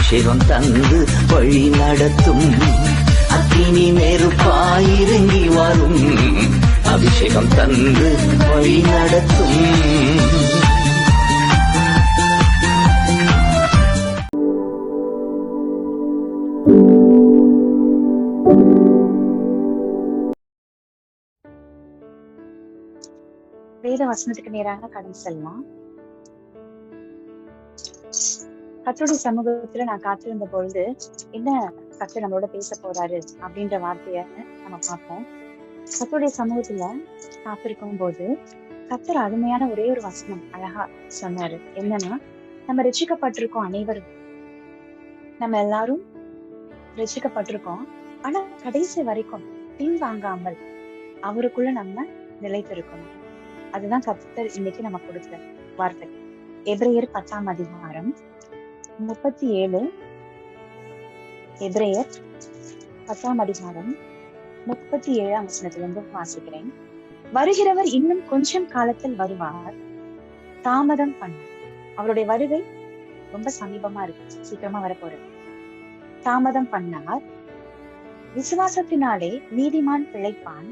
அபிஷேகம் தந்து வழி நடத்தும். அக்கினி நெருப்பாயிறங்கி வரும், அபிஷேகம் தந்து வழி நடத்தும். வேத வசனத்துக்கு நேராக கடந்து செல்லலாம். கர்த்தருடைய சமூகத்துல நான் காத்திருந்த பொழுது என்ன கர்த்தர் நம்மளோட பேச போறாரு அப்படின்ற வார்த்தைய நம்ம பார்ப்போம். கர்த்தருடைய சமூகத்துல காத்திருக்கும் போது கர்த்தர் அருமையான ஒரே ஒரு வசனம் அழகா சொன்னாரு. என்னன்னா, நம்ம ரட்சிக்கப்பட்டிருக்கோம், அனைவரும் நம்ம எல்லாரும் ரட்சிக்கப்பட்டிருக்கோம். ஆனா கடைசி வரைக்கும் பின்வாங்காமல் அவருக்குள்ள நம்ம நிலைத்திருக்கணும். அதுதான் கர்த்தர் இன்னைக்கு நம்ம கொடுத்த வார்த்தை. எபிரேயர் 10ஆம் அதிகாரம் 37, எபிரேயர் 10ஆம் அதிகாரம் 37ஆம் வசனத்திலிருந்து வாசிக்கிறேன். வருகிறவர் இன்னும் கொஞ்சம் காலத்தில் வருவார், தாமதம் பண்ண. அவருடைய வருகை ரொம்ப சமீபமா இருக்கு, சீக்கிரமா வரப்போறது. தாமதம் பண்ணார். விசுவாசத்தினாலே நீதிமான் பிழைப்பான்,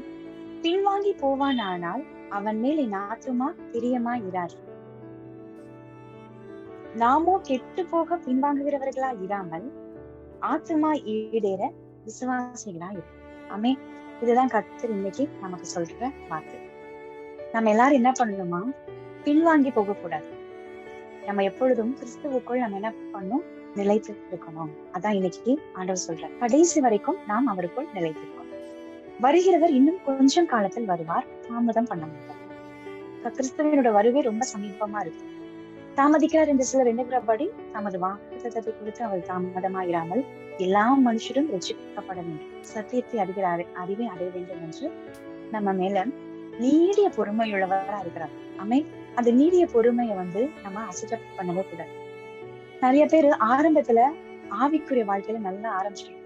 பின்வாங்கி போவான், ஆனால் அவன் மேல் என் ஆத்துமா பிரியமா இராது. நாமோ கெட்டு போக பின்வாங்குகிறவர்களா இராமல் ஆத்துமா ஈடேற விசுவாசிகளா இருக்கும். ஆமே, இதுதான் கர்த்தர் இன்னைக்கு நமக்கு சொல்ற வார்த்தை. நம்ம எல்லாரும் என்ன பண்ணணுமா? பின்வாங்கி போக கூடாது. நம்ம எப்பொழுதும் கிறிஸ்துவுக்குள் நம்ம என்ன பண்ணணும்? நிலைத்து இருக்கணும். அதான் இன்னைக்கு ஆண்டவர் சொல்ற. கடைசி வரைக்கும் நாம் அவருக்குள் நிலைத்திருக்கோம். வருகிறவர் இன்னும் கொஞ்சம் காலத்தில் வருவார், தாமதம் பண்ண மாட்டார். கிறிஸ்துவனோட வருகை ரொம்ப சமீபமா இருக்கு. தாமதிக்கிறார் என்று சிலர் எண்ணுகிறபடி தமது வாக்குத்தத்தத்தை குறித்து அவர் தாமதமாயிராமல் எல்லா மனுஷரும் ரட்சிக்கப்பட வேண்டும், சத்தியத்தை அறிவை அடைய வேண்டும் என்று நம்ம மேல நீடிய பொறுமையுள்ளவரா இருக்கிறார். அந்த நீடிய பொறுமையை நம்ம அசட்ட பண்ணவே கூடாது. நிறைய பேரு ஆரம்பத்துல ஆவிக்குரிய வாழ்க்கையில நல்லா ஆரம்பிச்சிருக்கோம்.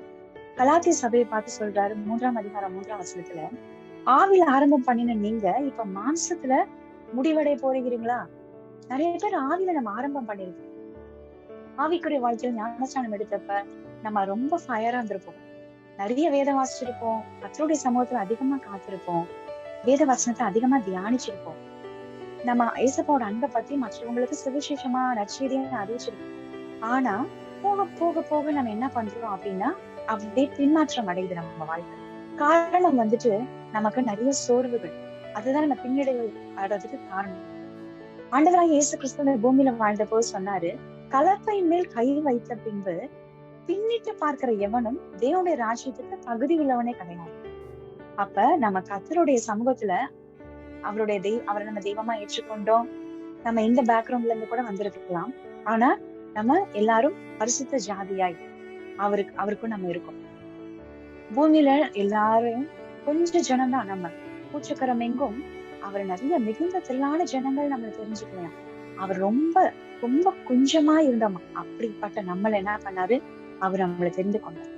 கலாத்திய சபையை பார்த்து சொல்றாரு 3ஆம் அதிகாரம் 3ஆம் வசனத்துல, ஆவில ஆரம்பம் பண்ணின நீங்க இப்ப மாம்சத்துல முடிவடைய போறீங்களா? நிறைய பேர் ஆவில நம்ம ஆரம்பம் பண்ணிருக்கோம். ஆவிக்குரிய வாழ்க்கையில ஞானஸ்நானம் எடுத்தப்ப நம்ம ரொம்ப ஃபயரா இருந்திருப்போம். நிறைய வேதம் வாசிச்சிருப்போம், கர்த்தருடைய சமூகத்துல அதிகமா காத்திருப்போம், வேத வசனத்தை அதிகமா தியானிச்சிருப்போம். நம்ம ஏசப்பாவோட அன்பை பத்தி மற்றவங்களுக்கு சுவிசேஷமா நற்செய்தியா அறிவிச்சிருப்போம். ஆனா போக போக போக நம்ம என்ன பண்றோம் அப்படின்னா, அப்படியே பின்மாற்றம் அடையுது நம்ம வாழ்க்கை. காரணம் நமக்கு நிறைய சோர்வுகள். அதுதான் நம்ம பின்னடைவு ஆடுறதுக்கு காரணம். ஆண்டவராகிய இயேசு கிறிஸ்து பூமியில வாழ்ந்த போது சொன்னாரு, கலப்பையின் மேல் கை வைத்த பின்பு பின்னிட்டு பார்க்கிற எவனும் தேவனுடைய ராஜ்யத்துக்கு தகுதி உள்ளவனே கிடையாது. அப்ப நம்ம கர்த்தருடைய சமூகத்துல அவரை நம்ம தெய்வமா ஏற்றுக்கொண்டோம். நம்ம எந்த பேக்ரவுண்ட்ல இருந்து கூட வந்திருக்கலாம். ஆனா நம்ம எல்லாரும் பரிசுத்த ஜாதியாய் அவருக்கும் நம்ம இருக்கோம். பூமியில எல்லாரும் கொஞ்சம் ஜனம்தான். நம்ம பூச்சக்கரம் எங்கும் அவர் நிறைய மிகுந்த திரளான ஜனங்கள் நம்ம தெரிஞ்சுக்கலாம். அவர் ரொம்ப ரொம்ப கொஞ்சமா இருந்தோமா. அப்படிப்பட்ட நம்மள என்ன பண்ணாரு? அவர் நம்மளை தெரிந்து கொண்டார்.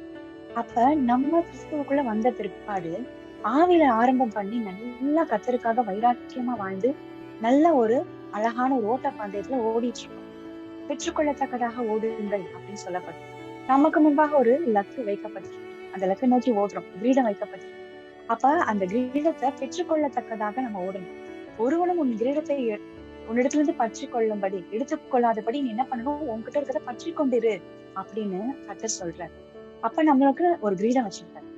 அப்ப நம்ம கிறிஸ்துவுக்குள்ள வந்த பிற்பாடு ஆவில ஆரம்பம் பண்ணி நல்லா கர்த்தருக்காக வைராக்கியமா வாழ்ந்து நல்ல ஒரு அழகான ஒரு ஓட்ட பந்தயத்துல ஓடிட்டு இருக்கோம். பெற்றுக்கொள்ளத்தக்கதாக ஓடுங்கள் அப்படின்னு சொல்லப்படும். நமக்கு முன்பாக ஒரு லக்கு வைக்கப்பட்டிருக்கு. அந்த லக்கை நோக்கி ஓடுறோம். கிரீடம் வைக்கப்பட்டிருக்கு. அப்ப அந்த கிரீடத்தை பெற்றுக்கொள்ளத்தக்கதாக நம்ம ஓடணும். ஒருவனும் உன் கிரீடத்தை உன்னிடத்துல இருந்து பற்றி கொள்ளும்படி எடுத்துக்கொள்ளாதபடி நீ என்ன பண்ணணும்? உன்கிட்ட இருக்கிறத பற்றி கொண்டிரு அப்படின்னு கர்த்தர் சொல்றாரு. அப்ப நம்மளுக்கு ஒரு கிரீடம் வச்சிருக்காரு.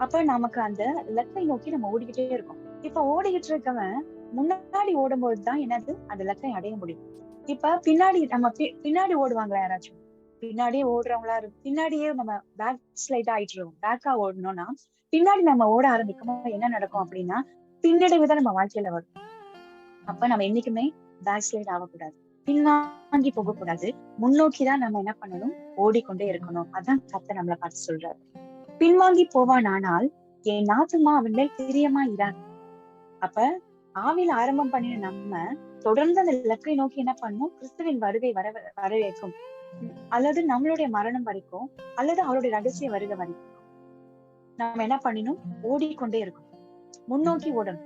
அப்ப நமக்கு அந்த லக்கை நோக்கி நம்ம ஓடிக்கிட்டே இருக்கோம். இப்ப ஓடிக்கிட்டு இருக்கவன் முன்னாடி ஓடும்போதுதான் என்னது? அந்த லக்கை அடைய முடியும். இப்ப பின்னாடி நம்ம பின்னாடி ஓடுவாங்களா யாராச்சும்? பின்னாடியே ஓடுறவங்களா பின்னாடியே நம்ம பேக் ஸ்லைட் ஆயிட்டுருவோம். பேக்கா ஓடணும்னா பின்னாடி நம்ம ஓட ஆரம்பிக்கும் என்ன நடக்கும் அப்படின்னா, பின்னடைவுதான் நம்ம வாழ்க்கையில வரும். அப்ப நம்ம என்னைக்குமே பேக் ஸ்லைட் ஆகக்கூடாது, பின்வாங்கி போக கூடாது. முன்னோக்கிதான் நம்ம என்ன பண்ணணும்? ஓடிக்கொண்டே இருக்கணும். அதான் கர்த்தர் நம்மளை பார்த்து சொல்றாரு. பின்வாங்கி போவான், ஆனால் என் ஆத்துமா அவன் மேல் பிரியமா இராது. அப்ப ஆவில ஆரம்பம் பண்ணின நம்ம தொடர்ந்து அந்த இலக்கை நோக்கி என்ன பண்ணணும்? கிறிஸ்துவின் வருகை வரவேற்கும், அல்லது நம்மளுடைய மரணம் வரைக்கும், அல்லது அவருடைய ரகசிய வருகை வரைக்கும் நம்ம என்ன பண்ணணும்? ஓடிக்கொண்டே இருக்கணும். முன்னோக்கி ஓடணும்.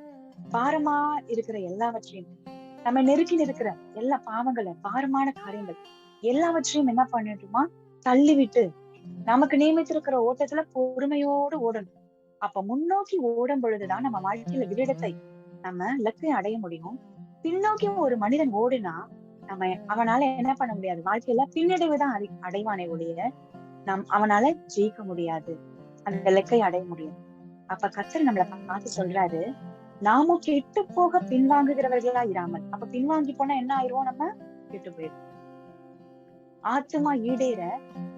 பாரமா இருக்கிற எல்லாவற்றையும், நம்ம நெருக்கி இருக்கிற எல்லா பாவங்களை, பாரமான காரியங்கள் எல்லாவற்றையும் என்ன பண்ணிடுமா? தள்ளி விட்டு நமக்கு நியமித்திருக்கிற ஓட்டத்துல பொறுமையோடு ஓடணும். அப்ப முன்னோக்கி ஓடும் பொழுதுதான் நம்ம வாழ்க்கையில விகிடத்தை நம்ம இலக்கை அடைய முடியும். பின்னோக்கி ஒரு மனிதன் ஓடினா அவனால என்ன பண்ண முடியாது, வாழ்க்கையில பின்னடைவுதான் அடைவானே ஒழிய அவனால ஜெயிக்க முடியாது, அந்த இலக்கை அடைய முடியும். அப்ப கர்த்தர் நம்மளை பார்த்து சொல்றாரு, நாமும் கெட்டு போக பின்வாங்குகிறவர்களா இராமல். அப்ப பின்வாங்கி போனா என்ன ஆயிரும், நம்ம கெட்டு போயிடும். ஆத்துமா ஈடேற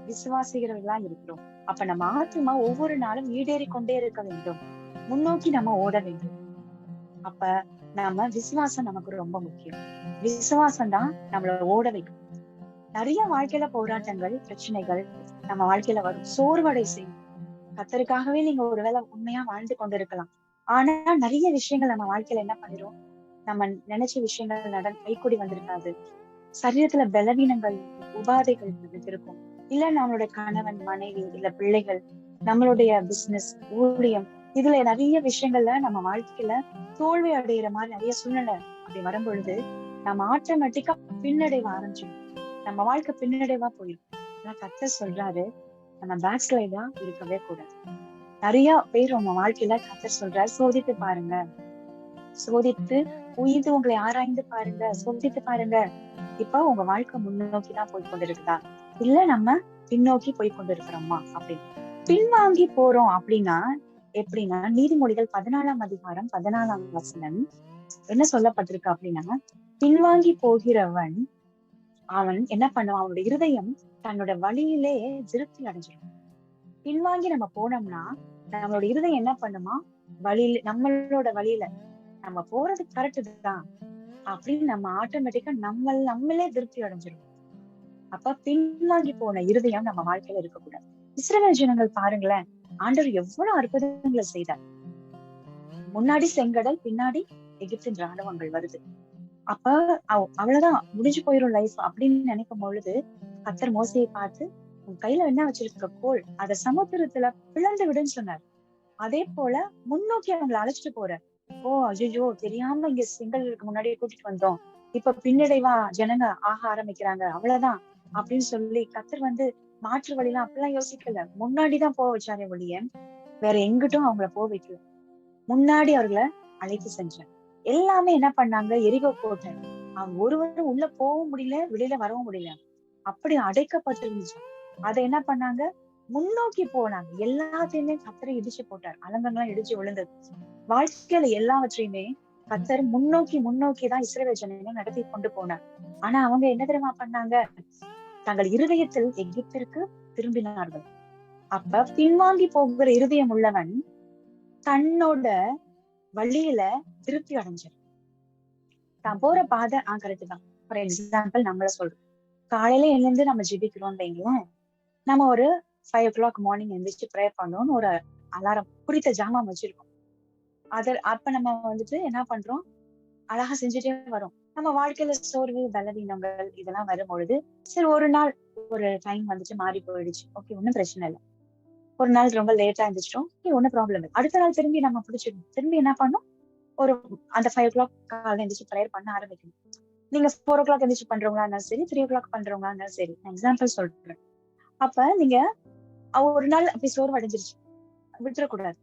விசுவாசிக்கிறவர்களா இருக்கிறோம். அப்ப நம்ம ஆத்துமா ஒவ்வொரு நாளும் ஈடேறி கொண்டே இருக்க வேண்டும், முன்னோக்கி நம்ம ஓட வேண்டும். அப்ப நாம விசுவாசம் நமக்கு ரொம்ப முக்கியம். விசுவாசம் தான் நம்மள ஓட வைக்கும். நிறைய வாழ்க்கையில போராட்டங்கள், பிரச்சனைகள் நம்ம வாழ்க்கையில வரும், சோர்வடை செய்யும். கர்த்தருக்காகவே நீங்க ஒருவேளை உண்மையா வாழ்ந்து கொண்டிருக்கலாம். ஆனா நிறைய விஷயங்கள் நம்ம வாழ்க்கையில என்ன பண்ணிரும், நம்ம நினைச்ச விஷயங்கள் கைக்கூடி வந்திருக்காது. சரீரத்துல பலவீனங்கள், உபாதைகள் இருக்கும். இல்ல நம்மளுடைய கணவன், மனைவி, இல்ல பிள்ளைகள், நம்மளுடைய பிசினஸ், ஊழியம், இதுல நிறைய விஷயங்கள்ல நம்ம வாழ்க்கையில தோல்வி அடைகிற மாதிரி நிறைய சூழ்நிலை அப்படி வரும் பொழுது நம்ம ஆட்டோமேட்டிக்கா பின்னடைவ ஆரம்பிச்சிடும். நம்ம வாழ்க்கை பின்னடைவா போயிடும். ஆனா கர்த்தர் சொல்றாரு, நம்ம பேக் ஸ்லைடா இருக்கவே கூடாது. நிறைய பேர் உங்க வாழ்க்கையில கர்த்தர் சொல்றாரு, சோதித்து பாருங்க, சோதித்து உயிர்த்து உங்களை ஆராய்ந்து பாருங்க, சோதித்து பாருங்க. இப்ப உங்க வாழ்க்கை முன்னோக்கிதான் போய் கொண்டிருக்குதா, இல்ல நம்ம பின்னோக்கி போய் கொண்டிருக்கிறோமா அப்படின்னு. பின்வாங்கி போறோம் அப்படின்னா எப்படின்னா, நீதிமொழிகள் 14ஆம் அதிகாரம் 14ஆம் வசனம் என்ன சொல்லப்பட்டிருக்கு அப்படின்னா, பின்வாங்கி போகிறவன் அவன் என்ன பண்ணுவான், அவனுடைய இருதயம் தன்னோட வழியிலே திருப்தி அடைஞ்சிடும். பின்வாங்கி நம்ம போனோம்னா நம்மளோட இருதயம் என்ன பண்ணுமா, வழியில நம்மளோட வழியில நம்ம போறது கரெக்ட் தான் அப்படின்னு நம்ம ஆட்டோமேட்டிக்கா நம்மளே திருப்தி அடைஞ்சிடும். அப்ப பின்வாங்கி போன இருதயம் நம்ம வாழ்க்கையில இருக்கக்கூடாது. இஸ்ரவேல் ஜனங்கள் பாருங்களேன், ஆண்டவர் எவ்வளவு அற்புதங்களை செய்தார். முன்னாடி செங்கடல், பின்னாடி எகிப்தின் ராணுவங்கள் வருது. அப்ப அவ்வளவுதான், முடிஞ்சு போயிரும் லைஃப் அப்படின்னு நினைக்கும் பொழுது கர்த்தர் மோசேயை பார்த்து, உன் கையில என்ன வச்சிருக்க கோல், அத சமுத்திரத்துல பிளந்து விடுன்னு சொன்னார். அதே போல முன்னோக்கி அவங்களை அழைச்சிட்டு போற. ஓ ஐயோ, தெரியாம இங்க செங்கலுக்கு முன்னாடியே கூட்டிட்டு வந்தோம், இப்ப பின்னடைவா ஜனங்க ஆக ஆரம்பிக்கிறாங்க, அவ்வளவுதான் அப்படின்னு சொல்லி கர்த்தர் மாற்று வழிலாம் அப்படிலாம் யோசிக்கல. முன்னாடிதான் போக வச்சாரே ஒழிய வேற எங்கிட்டும் அவங்கள போக வைக்கல. முன்னாடி அவர்களை அழைத்து செஞ்சார். எல்லாமே என்ன பண்ணாங்க, எரிகோ கோட்டை, அவங்க ஒருவரும் உள்ள போகவும் முடியல, வெளியில வரவும் முடியல, அப்படி அடைக்கப்பட்டிருந்துச்சு. அதை என்ன பண்ணாங்க, முன்னோக்கி போனாங்க. எல்லாத்தையுமே கர்த்தரை இடிச்சு போட்டார், அலங்கங்கள்லாம் இடிச்சு விழுந்தது. வாழ்க்கையில எல்லாவற்றையுமே கர்த்தர் முன்னோக்கிதான் இஸ்ரவேல் ஜனங்களை நடத்தி கொண்டு போனார். ஆனா அவங்க என்ன தெரியுமா பண்ணாங்க, தங்கள் இருதயத்தில் எகிப்திற்கு திரும்பினார்கள். அப்ப பின்வாங்கி போகிற இருதயம் உள்ளவன் தன்னோட வழியில திருப்தி அடைஞ்சார். தான் போற பாதை கரெக்ட் தான். ஃபார் எக்ஸாம்பிள் நம்மள சொல்றோம், காலையில எழுந்து நம்ம ஜெபிக்கிறோம் வைங்களேன், நம்ம ஒரு 5 o'clock மார்னிங் எழுந்திரிச்சு ப்ரேயர் பண்ணணும்னு ஒரு அலாரம் குறித்த ஜாமான் வச்சிருக்கோம். அப்ப நம்ம என்ன பண்றோம், அழகா செஞ்சுட்டே வரோம். நம்ம வாழ்க்கையில சோர்வு, பலவீனங்கள் இதெல்லாம் வரும்பொழுது சரி, ஒரு நாள் ஒரு டைம் மாறி போயிடுச்சு, ஓகே ஒன்னும் பிரச்சனை இல்லை. ஒரு நாள் ரொம்ப லேட்டா இருந்துச்சிட்டோம், ஒன்னும் ப்ராப்ளம் இல்லை. அடுத்த நாள் திரும்பி நம்ம பிடிச்சிடணும். திரும்பி என்ன பண்ணோம், ஒரு அந்த 5 o'clock காலையில எழுந்திரிச்சு ப்ரேயர் பண்ண ஆரம்பிக்கணும். நீங்க 4 o'clock எழுந்திரிச்சு பண்றவங்களா இருந்தாலும் சரி, 3 o'clock பண்றவங்களா இருந்தாலும் சரி, எக்ஸாம்பிள் சொல்றேன். அப்ப நீங்க ஒரு நாள் அப்படி சோர்வு அடைஞ்சிருச்சு, விட்டுறக்கூடாது.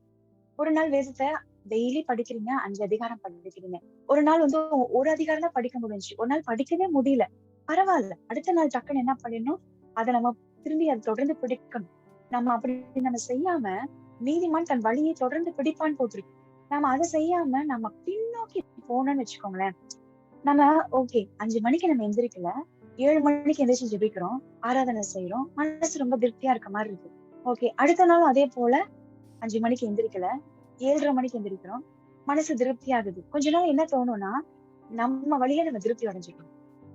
ஒரு நாள் வேதத்தை டெய்லி படிக்கிறீங்க, 5 அதிகாரம் படிக்கிறீங்க. ஒரு நாள் ஒரு அதிகாரம் தான் படிக்க முடிஞ்சுச்சு, ஒரு நாள் படிக்கவே முடியல, பரவாயில்ல. அடுத்த நாள் டக்குன்னு என்ன பண்ணிடணும், அதை நம்ம திரும்பி அதை தொடர்ந்து பிடிக்கணும். நம்ம செய்யாம நீதிமான் தன் வழியை தொடர்ந்து பிடிப்பான்னு போட்டிருக்கு. நம்ம அதை செய்யாம நம்ம பின்னோக்கி போனோம்னு வச்சுக்கோங்களேன், நம்ம ஓகே 5 மணிக்கு நம்ம எந்திரிக்கல, 7 மணிக்கு எந்திரிச்சு ஜெபிக்கிறோம், ஆராதனை செய்யறோம், மனசு ரொம்ப திருப்தியா இருக்க மாதிரி இருக்கு. ஓகே, அடுத்த நாள் அதே போல 5 மணிக்கு எந்திரிக்கல, 7:30 மணிக்கு எந்திரிக்கிறோம், மனசு திருப்தி ஆகுது. கொஞ்ச நாள் என்ன தோணும்னா, நம்ம வழியை நம்ம திருப்தி அடைஞ்சுக்கணும்.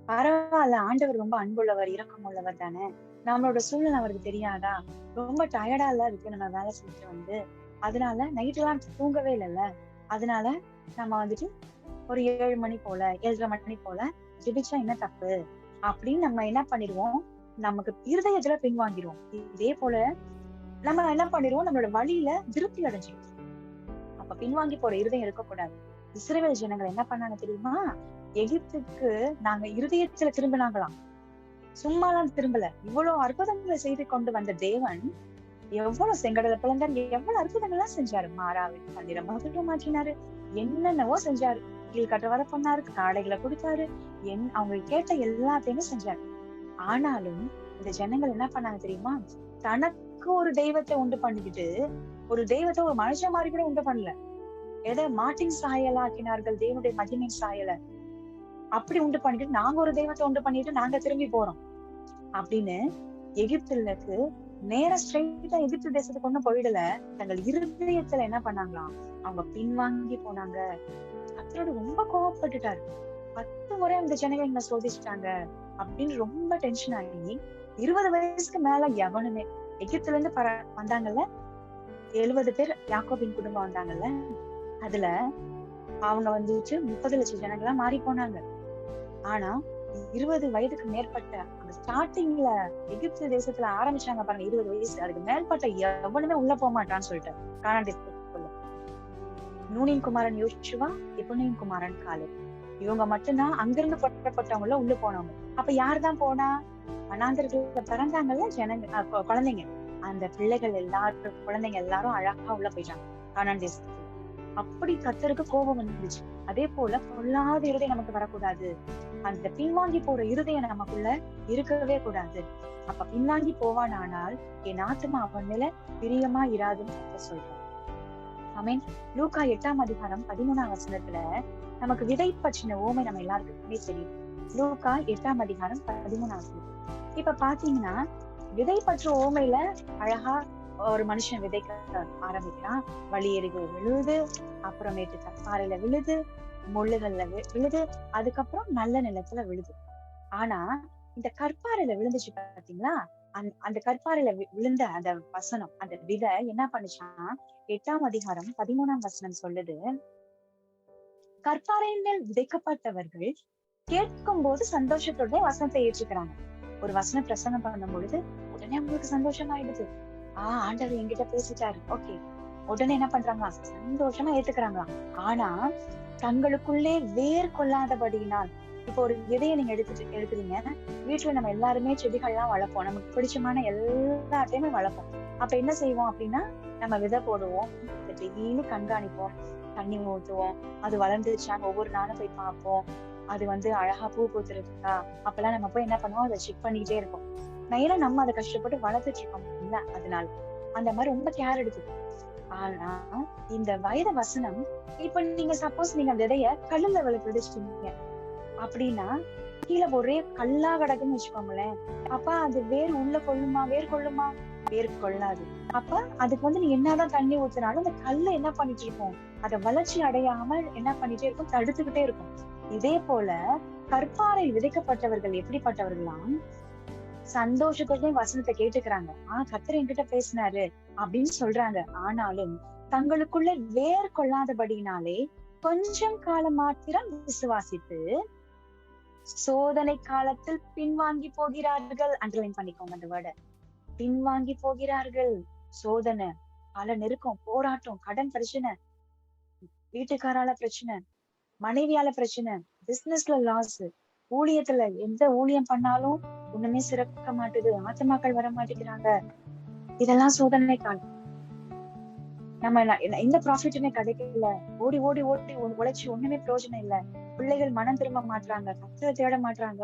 பரவாயில்ல, ஆண்டவர் ரொம்ப அன்புள்ளவர், இரக்கம் உள்ளவர் தானே, நம்மளோட சூழ்நிலை அவருக்கு தெரியாதா, ரொம்ப டயர்டா எல்லாம் இருக்கு நம்ம வேலை செஞ்சுட்டு அதனால நைட் எல்லாம் தூங்கவே இல்லைல்ல, அதனால நம்ம ஒரு 7 மணி போல 7:30 மணி போல ஜெபிச்சா என்ன தப்பு அப்படின்னு நம்ம என்ன பண்ணிடுவோம், நமக்கு இருதயத்துல பின்வாங்கிடுவோம். இதே போல நம்ம என்ன பண்ணிடுவோம், நம்மளோட வழியில திருப்தி அடைஞ்சிடும். அப்ப பின்வாங்கி போற இருதயம் இருக்கக்கூடாது. இஸ்ரவேல் ஜனங்கள் என்ன பண்ணாங்க தெரியுமா, எகிப்துக்கு நாங்க இருதயத்துல திரும்பினாங்களாம். சும்மாலாம் திரும்பல. இவ்வளவு அற்புதங்களை செய்து கொண்டு வந்த தேவன் எவ்வளவு செங்கடலை பிளந்தார், எவ்வளவு அற்புதங்கள்லாம் செஞ்சாரு. மாறாவை தண்ணீரை மதுரை மாற்றினாரு, என்னென்னவோ செஞ்சாரு. கீழ் கட்ட வர பண்ணாரு, காடைகளை கொடுத்தாரு, அவங்க கேட்ட எல்லாத்தையுமே செஞ்சாரு. ஆனாலும் இந்த ஜனங்கள் என்ன பண்ணாங்க தெரியுமா? தனக்கு ஒரு தெய்வத்தை உண்டு பண்ணிக்கிட்டு, ஒரு தெய்வத்தை ஒரு மனுஷன் மாதிரி கூட உண்டு பண்ணல. எதை மாட்டின் சாயலா ஆக்கினார்கள், தேவனுடைய மகிமையின் சாயல அப்படி உண்டு பண்ணிட்டு, நாங்க ஒரு தெய்வத்தை உண்டு பண்ணிட்டு நாங்க திரும்பி போறோம் அப்படின்னு எகிப்துக்கு நேர ஸ்ட்ரெயிட்டா எகிப்து தேசத்துக்கு ஒண்ணும் போயிடல. தங்கள் இருதயத்துல என்ன பண்ணாங்களாம், அவங்க பின்வாங்கி போனாங்க. கர்த்தரோட ரொம்ப கோவப்பட்டுட்டாரு. 10 முறை அந்த ஜனங்கள் எங்களை சோதிச்சுட்டாங்க அப்படின்னு ரொம்ப டென்ஷன் ஆகி 20 வயசுக்கு மேல எவனுமே எகிப்துல இருந்து வந்தாங்கல்ல, 70 பேர் யாக்கோபின் குடும்பம் வந்தாங்கல்ல, அதுல அவங்க வந்துட்டு 30 லட்சம் ஜனங்களா மாறி போனாங்க. ஆனா 20 வயதுக்கு மேற்பட்ட அந்த ஸ்டார்டிங்ல எகிப்து தேசத்துல ஆரம்பிச்சாங்க பாருங்க, 20 வயசு அதுக்கு மேற்பட்ட எவனுமே உள்ள போக மாட்டான்னு சொல்லிட்டு கானான் தேசத்துக்குள்ள நூனின் குமாரன் யோசுவா, எப்புன்னின் குமாரன் காலேப், இவங்க மட்டும்தான் அங்கிருந்து புறப்பட்டவங்கள உள்ள போனவங்க. அப்ப யாருதான் போனா? வனாந்தரத்துல பிறந்தாங்கல்ல ஜனங்க, குழந்தைங்க, அந்த பிள்ளைகள் எல்லாரும், குழந்தைங்க எல்லாரும் அழகா உள்ள போயிட்டாங்க கானான் தேசத்துக்கு. அப்படி கர்த்தருக்கு கோபம் வந்துச்சு. அதே போல பொல்லாத இருதயம் நமக்கு வரக்கூடாது. அந்த பின்வாங்கி போற இருதயம் நமக்குள்ள இருக்கவே கூடாது. அப்ப பின்வாங்கி போவானால் என் ஆத்துமா அவன் மேல பிரியமா இராதுன்னு சொல்றேன். ஆமென். லூக்கா 8ஆம் அதிகாரம் 13ஆம் வசனத்துல நமக்கு விதை பற்றின ஓமை நம்ம எல்லாருக்குமே தெரியும். லூக்கா 8ஆம் அதிகாரம் 13ஆம் வசனம். இப்ப பாத்தீங்கன்னா விதை பற்ற ஓமையில அழகா ஒரு மனுஷன் விதைக்க ஆரம்பிக்கிறான். வழி எருகு விழுது, அப்புறமேட்டு கற்பாறையில விழுது, முள்ளுகள்ல விழுது, அதுக்கப்புறம் நல்ல நிலத்துல விழுது. ஆனா இந்த கற்பாறையில விழுந்துச்சு பாத்தீங்களா, அந்த கற்பாறையில விழுந்த அந்த வசனம், அந்த விதை என்ன பண்ணுச்சான், 8ஆம் அதிகாரம் 13ஆம் வசனம் சொல்லுது, கற்பாறையின் மேல் விதைக்கப்பட்டவர்கள் கேட்கும் போது சந்தோஷத்தோட வசனத்தை ஏற்றுக்கிறாங்க. ஒரு வசனம் பிரசங்கம் பண்ணும் பொழுது உடனே அவங்களுக்கு சந்தோஷம் ஆயிடுது. ஆண்டவர் என்கிட்ட பேசிட்டாரு, ஓகே, உடனே என்ன பண்றாங்களா, சந்தோஷமா ஏத்துக்கிறாங்களாம். ஆனா தங்களுக்குள்ளே வேர் கொள்ளாதபடியினால், இப்போ ஒரு விதையை நீங்க எடுக்கிறீங்க, வீட்டுல நம்ம எல்லாருமே செடிகள்லாம் வளர்ப்போம், நமக்கு பிடிச்சமான எல்லாத்தையுமே வளர்ப்போம். அப்ப என்ன செய்வோம் அப்படின்னா, நம்ம விதை போடுவோம், டெய்லி கண்காணிப்போம், தண்ணி ஊத்துவோம், அது வளர்ந்துருச்சான்னு ஒவ்வொரு நாளும் போய் பார்ப்போம், அது அழகா பூ பூத்துருக்கா, அப்பெல்லாம் நம்ம போய் என்ன பண்ணுவோம், அதை செக் பண்ணிக்கிட்டே இருப்போம். ஏன்னா நம்ம அதை கஷ்டப்பட்டு வளர்த்துட்டு இருக்கோம் இல்ல, அதனால அந்த மாதிரி ரொம்ப கேர் எடுத்துக்கணும். ஆனா இந்த வயத வசனம், இப்ப நீங்க சப்போஸ் நீங்க விதைய கல்லுல விதைச்சிட்டீங்க அப்படின்னா, கீழே ஒரே கல்லா கிடக்குன்னு வச்சுக்கோங்களேன், அப்ப அது வேர் உள்ள கொள்ளுமா? வேர் கொள்ளுமா? வேர் கொள்ளாது. அப்ப அதுக்கு நீ என்னதான் தண்ணி ஊத்தினாலும் அந்த கல்லு என்ன பண்ணிட்டு இருக்கும், அதை வளர்ச்சி அடையாமல் என்ன பண்ணிட்டே இருக்கும், தடுத்துக்கிட்டே இருக்கும். இதே போல கற்பாறை விதைக்கப்பட்டவர்கள் எப்படிப்பட்டவர்களாம், சந்தோஷத்தோட வசனத்தை கேட்டுக்கிறாங்க, கர்த்தர் என்கிட்ட பேசினாரு அப்படின்னு சொல்றாங்க. ஆனாலும் தங்களுக்குள்ள வேர் கொள்ளாதபடினாலே கொஞ்சம் காலம் மாத்திரம் விசுவாசித்து சோதனை காலத்தில் பின்வாங்கி போகிறார்கள். அண்டர்லைன் பண்ணிக்கோங்க அந்த வேர்டை, பின்வாங்கி போகிறார்கள். சோதனை, பல நெருக்கம், போராட்டம், கடன் பிரச்சனை, வீட்டுக்காரால பிரச்சனை, மனைவியால பிரச்சனை, பிசினஸ்ல லாஸ், ஊழியத்துல எந்த ஊழியம் பண்ணாலும் ஒண்ணுமே சிறக்க மாட்டுது, ஆத்மாக்கள் வர மாட்டேங்கிறாங்க, இதெல்லாம் சோதனை காலம். நம்ம எந்த ப்ராஃபிட்டுமே கிடைக்கல, ஓடி ஓடி ஓடி உழைச்சி ஒண்ணுமே பிரயோஜனம் இல்ல, பிள்ளைகள் மனம் திரும்ப மாட்டாங்க, கர்த்தரை தேட மாட்டாங்க,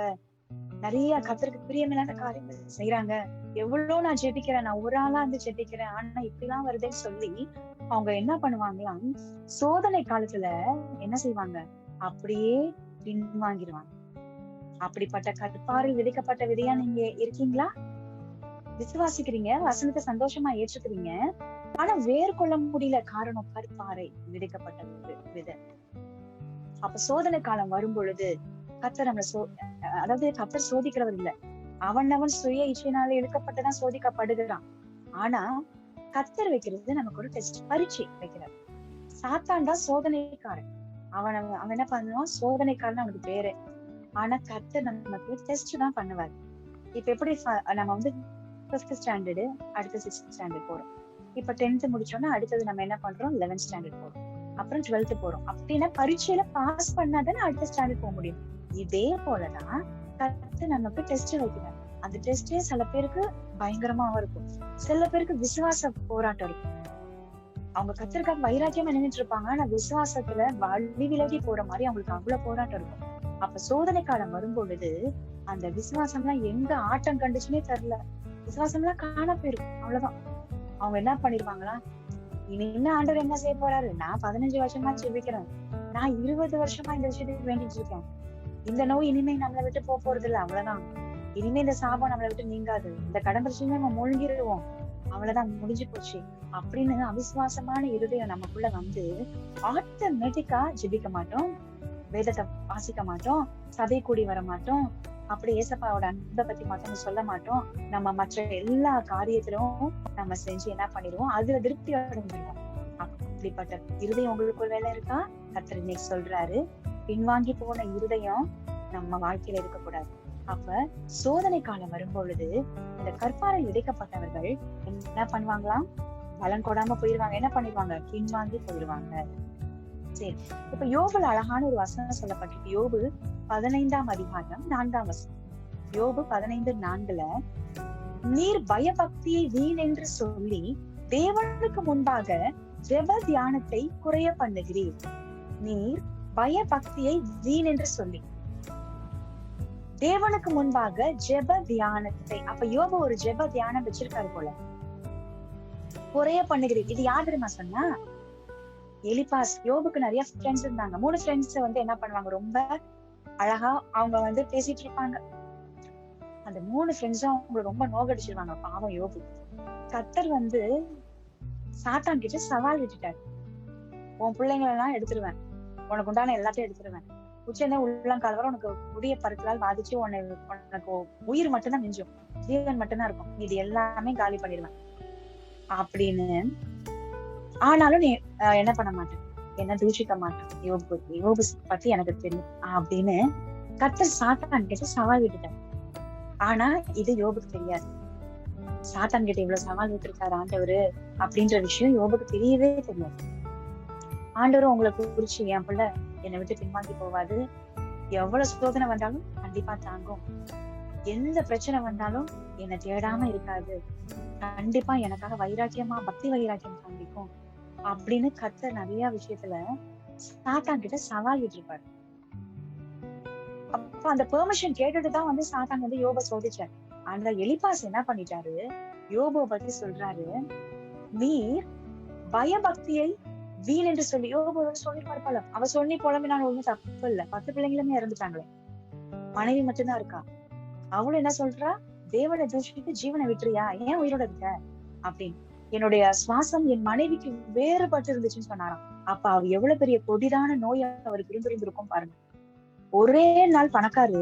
நிறைய கர்த்தருக்கு பிரியமில்லாத காரியங்கள் செய்யறாங்க, எவ்வளவு நான் ஜெபிக்கிறேன், நான் ஒரு ஆளா ஜெபிக்கிறேன், ஆனா இப்படிலாம் வருதுன்னு சொல்லி அவங்க என்ன பண்ணுவாங்களாம், சோதனை காலத்துல என்ன செய்வாங்க, அப்படியே பின்வாங்கிடுவாங்க. அப்படிப்பட்ட கற்பாறையில் விதைக்கப்பட்ட விதையா நீங்க இருக்கீங்களா? விசுவாசிக்கிறீங்க, வசனத்தை சந்தோஷமா ஏற்றுக்கிறீங்க, ஆனா வேர் கொள்ள முடியல. காரணம், கற்பாறை விதைக்கப்பட்ட விதை. அப்ப சோதனை காலம் வரும் பொழுது கர்த்தர் நம்மள அதாவது கர்த்தர் சோதிக்கிறவர் இல்ல, அவன் சுய இச்சையினால எடுக்கப்பட்டுதான் சோதிக்கப்படுகிறான். ஆனா கர்த்தர் வைக்கிறது நமக்கு ஒரு டெஸ்ட், பரீட்சை வைக்கிறார். சாத்தான் தான் சோதனைக்காரன், அவன் என்ன பண்ணுவான், சோதனைக்காரன் அவனுக்கு பேரு. ஆனா கர்த்தர் நமக்கு டெஸ்ட் தான் பண்ணுவார். இப்ப எப்படி நம்ம 5th ஸ்டாண்டர்டு, அடுத்த 6th ஸ்டாண்டர்ட் போறோம், இப்ப 10th முடிச்சோம்னா அடுத்தது நம்ம என்ன பண்றோம், 11th ஸ்டாண்டர்ட் போறோம், அப்புறம் 12th போறோம். அப்படின்னா பரீட்சையில பாஸ் பண்ணாதானே அடுத்த ஸ்டாண்டர்ட் போக முடியும். இதே போலதான் கர்த்தர் நமக்கு டெஸ்ட் வைக்கிறார். அந்த டெஸ்டே சில பேருக்கு பயங்கரமாவும் இருக்கும். சில பேருக்கு விசுவாச போராட்டம் இருக்கும். அவங்க கத்தருக்காக வைராக்கியமா நின்னுட்டு இருப்பாங்க. ஆனா விசுவாசத்துல வழி விலகி போற மாதிரி அவங்களுக்கு அவ்வளவு போராட்டம் இருக்கும். அப்ப சோதனை காலம் வரும் பொழுது அந்த விசுவாசம் எல்லாம் எங்க ஆட்டம் கண்டுச்சுன்னே தெரியல. விசுவாசம் எல்லாம் காண போயிருக்கும். அவ்வளவுதான். அவங்க என்ன பண்ணிருவாங்களா, இனி என்ன ஆண்டவர் என்ன செய்ய போறாரு, நான் 15 வருஷமா ஜெபிக்கிறேன், நான் 20 வருஷமா இந்த விஷயத்துக்கு வேண்டிட்டு இருக்கேன், இந்த நோய் இனிமே நம்மளை விட்டு போறது இல்ல, அவ்வளவுதான். இனிமே இந்த சாபம் நம்மளை விட்டு நீங்காது, இந்த கடன் பிரச்சனையுமே நம்ம மூழ்கிடுவோம், அவ்வளவுதான், முடிஞ்சு போச்சு அப்படின்னு அவிசுவாசமான இருதயம் நமக்குள்ள வந்து ஆட்டோமேட்டிக்கா ஜெபிக்க மாட்டோம், வேதத்தை வாசிக்க மாட்டோம், சபை கூடி வர மாட்டோம், அப்படி ஏசப்பாவோட அன்பை பத்தி மட்டும் சொல்ல மாட்டோம். நம்ம மற்ற எல்லா காரியத்திலும் நம்ம செஞ்சு என்ன பண்ணிடுவோம், அதுல திருப்தி அடைஞ்சிருவோம். அப்படிப்பட்ட இருதயம் உங்களுக்கு வேலை இருக்கா? கர்த்தர் இன்னைக்கு சொல்றாரு, பின்வாங்கி போன இருதயம் நம்ம வாழ்க்கையில இருக்கக்கூடாது. அப்ப சோதனை காலம் வரும் பொழுது இந்த கற்பாறை விதைக்கப்பட்டவர்கள் என்ன பண்ணுவாங்களாம், பலன் கொடாம போயிருவாங்க. என்ன பண்ணிடுவாங்க, பின்வாங்கி போயிடுவாங்க. சரி, இப்ப யோபுல அழகான ஒரு வசனம் சொல்லப்பட்டிருக்கு. யோபு 15ஆம் அதிகாரம் 4ஆம் வசனம். யோபு 15:4, நீர் பயபக்தியை வீண் என்று சொல்லி தேவனுக்கு முன்பாக ஜெப தியானத்தை குறைய பண்ணுகிறீர். நீர் பயபக்தியை வீண் என்று சொல்லி தேவனுக்கு முன்பாக ஜெப தியானத்தை, அப்ப யோபு ஒரு ஜெப தியானம் வச்சிருக்காரு போல, குறைய பண்ணுகிறீர். இது யார் தெரியுமா சொன்னா? எலிபாஸ். யோபுக்கு நிறைய ஃப்ரெண்ட்ஸ் இருந்தாங்க. 3 ஃப்ரெண்ட்ஸ் வந்து என்ன பண்ணுவாங்க, ரொம்ப அழகா அவங்க வந்து பேசிட்டு இருப்பாங்க. அந்த 3 ஃப்ரெண்ட்ஸும் அவங்களை ரொம்ப நோகடிச்சிருவாங்க. பாவம் யோபு. கர்த்தர் வந்து சாத்தான் கிட்ட சவால் விட்டுட்டாரு, உன் பிள்ளைங்களை எல்லாம் எடுத்துருவேன், உனக்கு உண்டான எல்லாத்தையும் எடுத்துருவேன், உச்சனே உள்ளங்கால் வரை உனக்கு புதிய பருக்களால் பாதிச்சு உனக்கு உயிர் மட்டும்தான் மிஞ்சும், ஜீவன் மட்டும்தான் இருக்கும், இது எல்லாமே காலி பண்ணிடுவேன் அப்படின்னு. ஆனாலும் நீ என்ன பண்ண மாட்டேன், என்ன தூஷிக்க மாட்டேன், யோபு பத்தி எனக்கு தெரியும் அப்படின்னு கர்த்தர் சாத்தான் கிட்ட சவால் விட்டுட்டார். ஆனா இது யோபுக்கு தெரியாது. சாத்தான் கிட்ட இவ்வளவு சவால் விட்டுருக்காரு ஆண்டவரு அப்படின்ற விஷயம் யோபுக்கு தெரியவே தெரியாது. ஆண்டவரும் உங்களை குறிச்சு, என் பிள்ளை என்னை விட்டு பின்வாங்கி போவாது, எவ்வளவு சோதனை வந்தாலும் கண்டிப்பா தாங்கும், எந்த பிரச்சனை வந்தாலும் என்னை தேடாம இருக்காது, கண்டிப்பா எனக்காக வைராக்கியமா பக்தி வைராக்கியம் காண்பிக்கும் அப்படின்னு கர்த்தர் நிறைய விஷயத்துல சாத்தான் கிட்ட சவால் விட்டுருப்பாரு. அப்ப அந்த பெர்மிஷன் கேட்டுட்டுதான் வந்து சாத்தான் வந்து யோபை சோதிச்சார். அந்த எலிபாஸ் என்ன பண்ணிட்டாரு, யோபை பத்தி சொல்றாரு, நீர் பயபக்தியை வீண் என்று சொல்லி. யோபு சொல்லி பார்ப்பாள, அவ சொல்லி புலம்பினாலும் ஒண்ணும் தப்பு இல்ல, 10 பிள்ளைங்களுமே இறந்துட்டாங்களே, மனைவி மட்டும்தான் இருக்கா. அவளும் என்ன சொல்றா, தேவனை தூஷித்து ஜீவனை விட்டுறியா, ஏன் உயிரோட இருக்க அப்படின்னு. என்னுடைய சுவாசம் என் மனைவிக்கு வேறுபட்டு இருந்துச்சுன்னு சொன்னாராம். அப்ப அவ எவ்வளவு பெரிய கொடிதான நோய் அவருக்கு இருந்திருக்கும் பாருங்க. ஒரே நாள் பணக்காரு,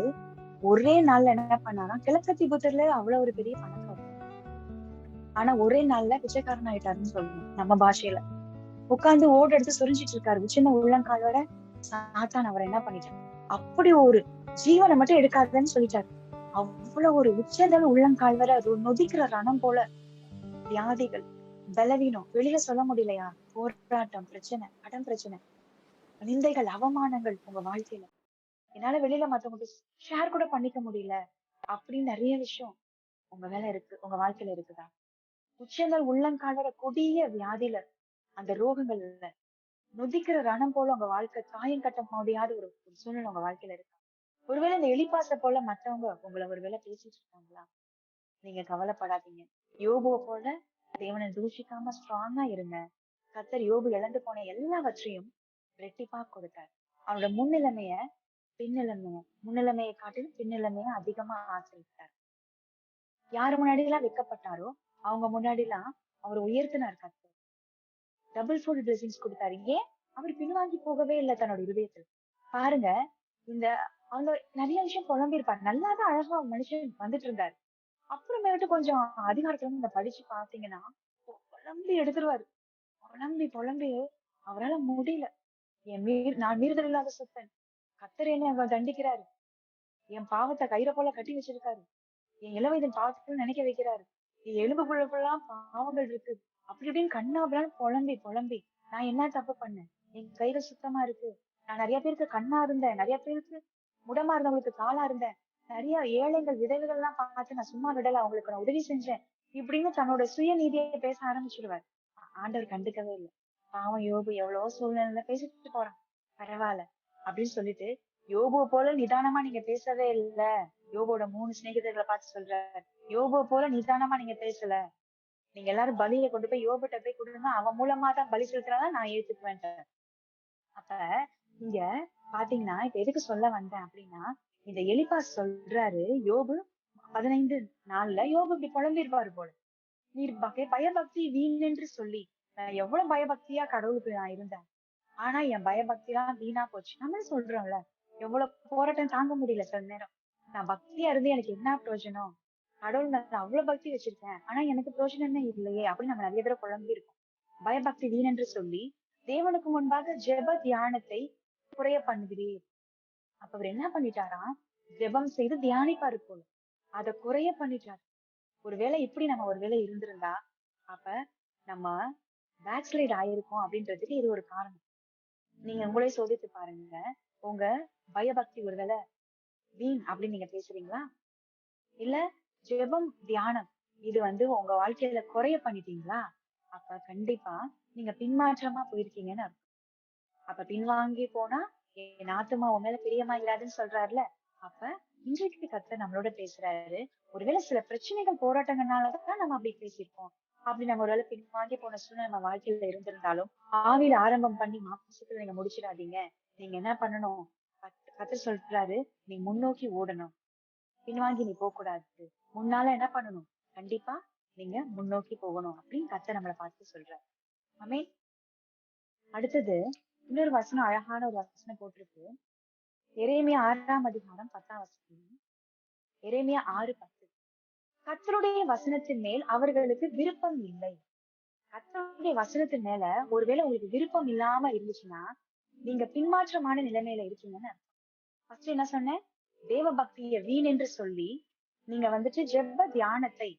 ஒரே நாள்ல என்ன பண்ணாராம், கிழக்கு புத்தர்ல அவ்வளவு ஒரு பெரிய பணக்காரு, ஆனா ஒரே நாள்ல பிச்சைக்காரன் ஆயிட்டாருன்னு சொல்லணும் நம்ம பாஷையில. உட்கார்ந்து ஓடு எடுத்து சொரிஞ்சிட்டு இருக்காரு சின்ன உள்ளங்காலோட. சாத்தான் அவர் என்ன பண்ணிட்டார், அப்படி ஒரு ஜீவனை மட்டும் எடுக்காதுன்னு சொல்லிட்டாரு. அவ்வளவு ஒரு உச்சதல் உள்ளங்கால் வர நொதிக்கிற ரணம் போல வியாதிகள், பலவீனம், வெளியில சொல்ல முடியலையா, போராட்டம், பிரச்சனை, கடன் பிரச்சனை, நிந்தைகள், அவமானங்கள் உங்க வாழ்க்கையில என்னால வெளியில மத்தவங்களுக்கு ஷேர் கூட பண்ணிக்க முடியல அப்படின்னு நிறைய விஷயம் உங்க வேலை இருக்கு, உங்க வாழ்க்கையில இருக்குதா? உச்சங்கள் உள்ளங்காலோட கொடிய வியாதியில, அந்த ரோகங்கள்ல நொதிக்கிற ரணம் போல உங்க வாழ்க்கை காயம் கட்ட முடியாத ஒரு சூழ்நிலை உங்க வாழ்க்கையில இருக்கு. ஒருவேளை இந்த எலிபாச போல மத்தவங்க உங்களை ஒருவேளை பேசிட்டு இருக்காங்களா? நீங்க கவலைப்படாதீங்க. யோபுவை போல தேவனை தூஷிக்காம ஸ்ட்ராங்கா இருங்க. கர்த்தர் யோபு இழந்து போன எல்லாவற்றையும் ரெட்டிப்பா கொடுத்தார். அவனோட முன்னிலைமையை காட்டிலும் பின்னிலைமைய அதிகமா ஆசிரித்தார். யாரு முன்னாடி எல்லாம் வைக்கப்பட்டாரோ அவங்க முன்னாடி எல்லாம் அவர் உயர்த்தினார். கர்த்தர் டபுள் ஃபோல்ட் பிளெஸிங்ஸ் கொடுத்தாரு. ஏன்? அவர் பின்வாங்கி போகவே இல்லை தன்னோட இருதயத்தில். பாருங்க, இந்த அவங்க நிறைய விஷயம் புலம்பிருப்பாரு, நல்லாதான் அழகா மனுஷன் வந்துட்டு இருந்தாரு. அப்புறமேட்டு கொஞ்சம் அதிகாரத்துல இந்த படிச்சு பாத்தீங்கன்னா புலம்பி எடுத்துருவாரு. புலம்பி அவரால முடியல. நான் மீறுதல் இல்லாத சுத்தன், கர்த்தர் என்ன அவர் தண்டிக்கிறாரு, என் பாவத்தை கயிறை போல கட்டி வச்சிருக்காரு, என் இளவயதின் பாவத்தை நினைக்க வைக்கிறாரு, என் எலும்புக்குள்ளலாம் பாவங்கள் இருக்கு, அப்படி இப்படின்னு கண்ணாபுரான்னு புலம்பி நான் என்ன தப்பு பண்ணேன், என் கைகள் சுத்தமா இருக்கு, நான் நிறைய பேருக்கு கண்ணா இருந்தேன், நிறைய பேருக்கு முடமா இருந்தவங்களுக்கு காலா இருந்தேன், நிறைய ஏழைகள் விதவைகள் எல்லாம் பார்த்து நான் சும்மா விடல, அவங்களுக்கு நான் உதவி செஞ்சேன் இப்படின்னு தன்னோட சுயநீதியை பேச ஆரம்பிச்சிடுவார். ஆண்டவர் கண்டுக்கவே இல்லை. பாவம் யோபு எவ்வளவோ சூழ்நிலையில பேசிட்டு போறான், பரவாயில்ல அப்படின்னு சொல்லிட்டு யோபுவை போல நிதானமா நீங்க பேசவே இல்ல. யோபோட 3 சிநேகிதர்களை பார்த்து சொல்றாரு, யோபுவை போல நிதானமா நீங்க பேசல. நீங்க எல்லாரும் பலியை கொண்டு போய் யோபுட்ட போய் கொடுங்க, அவன் மூலமா தான் பலி செலுத்துறாதான் நான் ஏத்துக்குவேன். அப்ப இங்க பாத்தீங்கன்னா இப்ப எதுக்கு சொல்ல வந்தேன் அப்படின்னா, இந்த எலிபாஸ் சொல்றாரு, யோபு 15:4 யோபு இப்படி புலம்பிருப்பாரு போல, நீர் பயபக்தி வீண் என்று சொல்லி, நான் எவ்வளவு பயபக்தியா கடவுளுக்கு நான் இருந்தேன், ஆனா என் பயபக்தி எல்லாம் வீணா போச்சு. நம்மளே சொல்றோம்ல, எவ்வளவு போராட்டம் தாங்க முடியல சில நேரம், நான் பக்தியா இருந்து எனக்கு என்ன பிரயோஜனம், கடவுள் நான் அவ்வளவு பக்தி வச்சிருக்கேன் ஆனா எனக்கு பிரயோஜனமே இல்லையே அப்படின்னு நம்ம நிறைய பேர் குழம்பி இருக்கோம். பயபக்தி வீணென்று சொல்லி தேவனுக்கு முன்பாக ஜெப தியானத்தை குறைய பண்ணுகிறீர். அப்ப அவர் என்ன பண்ணிட்டாராம், ஜெபம் செய்து தியானிப்பாரு போல, அதை குறைய பண்ணிட்டாரு. ஒருவேளை இப்படி நம்ம ஒருவேளை இருந்திருந்தா அப்ப நம்ம பேக்ஸ்லைட் ஆயிருக்கோம் அப்படின்றதுக்கு இது ஒரு காரணம். நீங்க உங்களே சோதித்து பாருங்க, உங்க பயபக்தி ஒருவேளை வீண் அப்படின்னு நீங்க பேசுறீங்களா, இல்ல ஜெபம் தியானம் இது உங்க வாழ்க்கையில குறைய பண்ணிட்டீங்களா? அப்ப கண்டிப்பா நீங்க பின்மாற்றமா போயிருக்கீங்கன்னு அர்த்தம். அப்ப பின்வாங்கி போனா என் ஆத்துமா உன் மேல பிரியமா இல்லாதுன்னு சொல்றாருல. அப்ப இன்றைக்கு கர்த்தர் நம்மளோட பேசுறாரு, ஒருவேளை சில பிரச்சனைகள் போராட்டங்கள்னாலதான் நம்ம அப்படி பேசியிருப்போம். அப்படி நம்ம ஒருவேளை பின்வாங்கி போன சூழ்நிலை நம்ம வாழ்க்கையில இருந்திருந்தாலும் ஆவியில ஆரம்பம் பண்ணி மாசத்துல நீங்க முடிச்சிடாதீங்க. நீங்க என்ன பண்ணணும், கர்த்தர் சொல்றாரு, நீ முன்னோக்கி ஓடணும், பின்வாங்கி நீ போக கூடாது, முன்னால என்ன பண்ணணும், கண்டிப்பா நீங்க முன்னோக்கி போகணும் அப்படின்னு கர்த்தர் நம்மளை பார்த்து சொல்றாரு. ஆமென். அடுத்தது இன்னொரு வசனம், அழகான ஒரு வசனம் போட்டிருக்கு. எரேமியா 6:10. எரேமியா 6:10. கர்த்தருடைய வசனத்தின் மேல் அவர்களுக்கு விருப்பம் இல்லை. கர்த்தருடைய வசனத்தின் மேல ஒருவேளை உங்களுக்கு விருப்பம் இல்லாம இருந்துச்சுன்னா நீங்க பின்மாற்றமான நிலைமையில இருக்கீங்கன்னு. ஃபர்ஸ்ட் என்ன சொன்னேன், தேவ பக்திய வீண் என்று சொல்லி நீங்க ஜெப தியானத்தை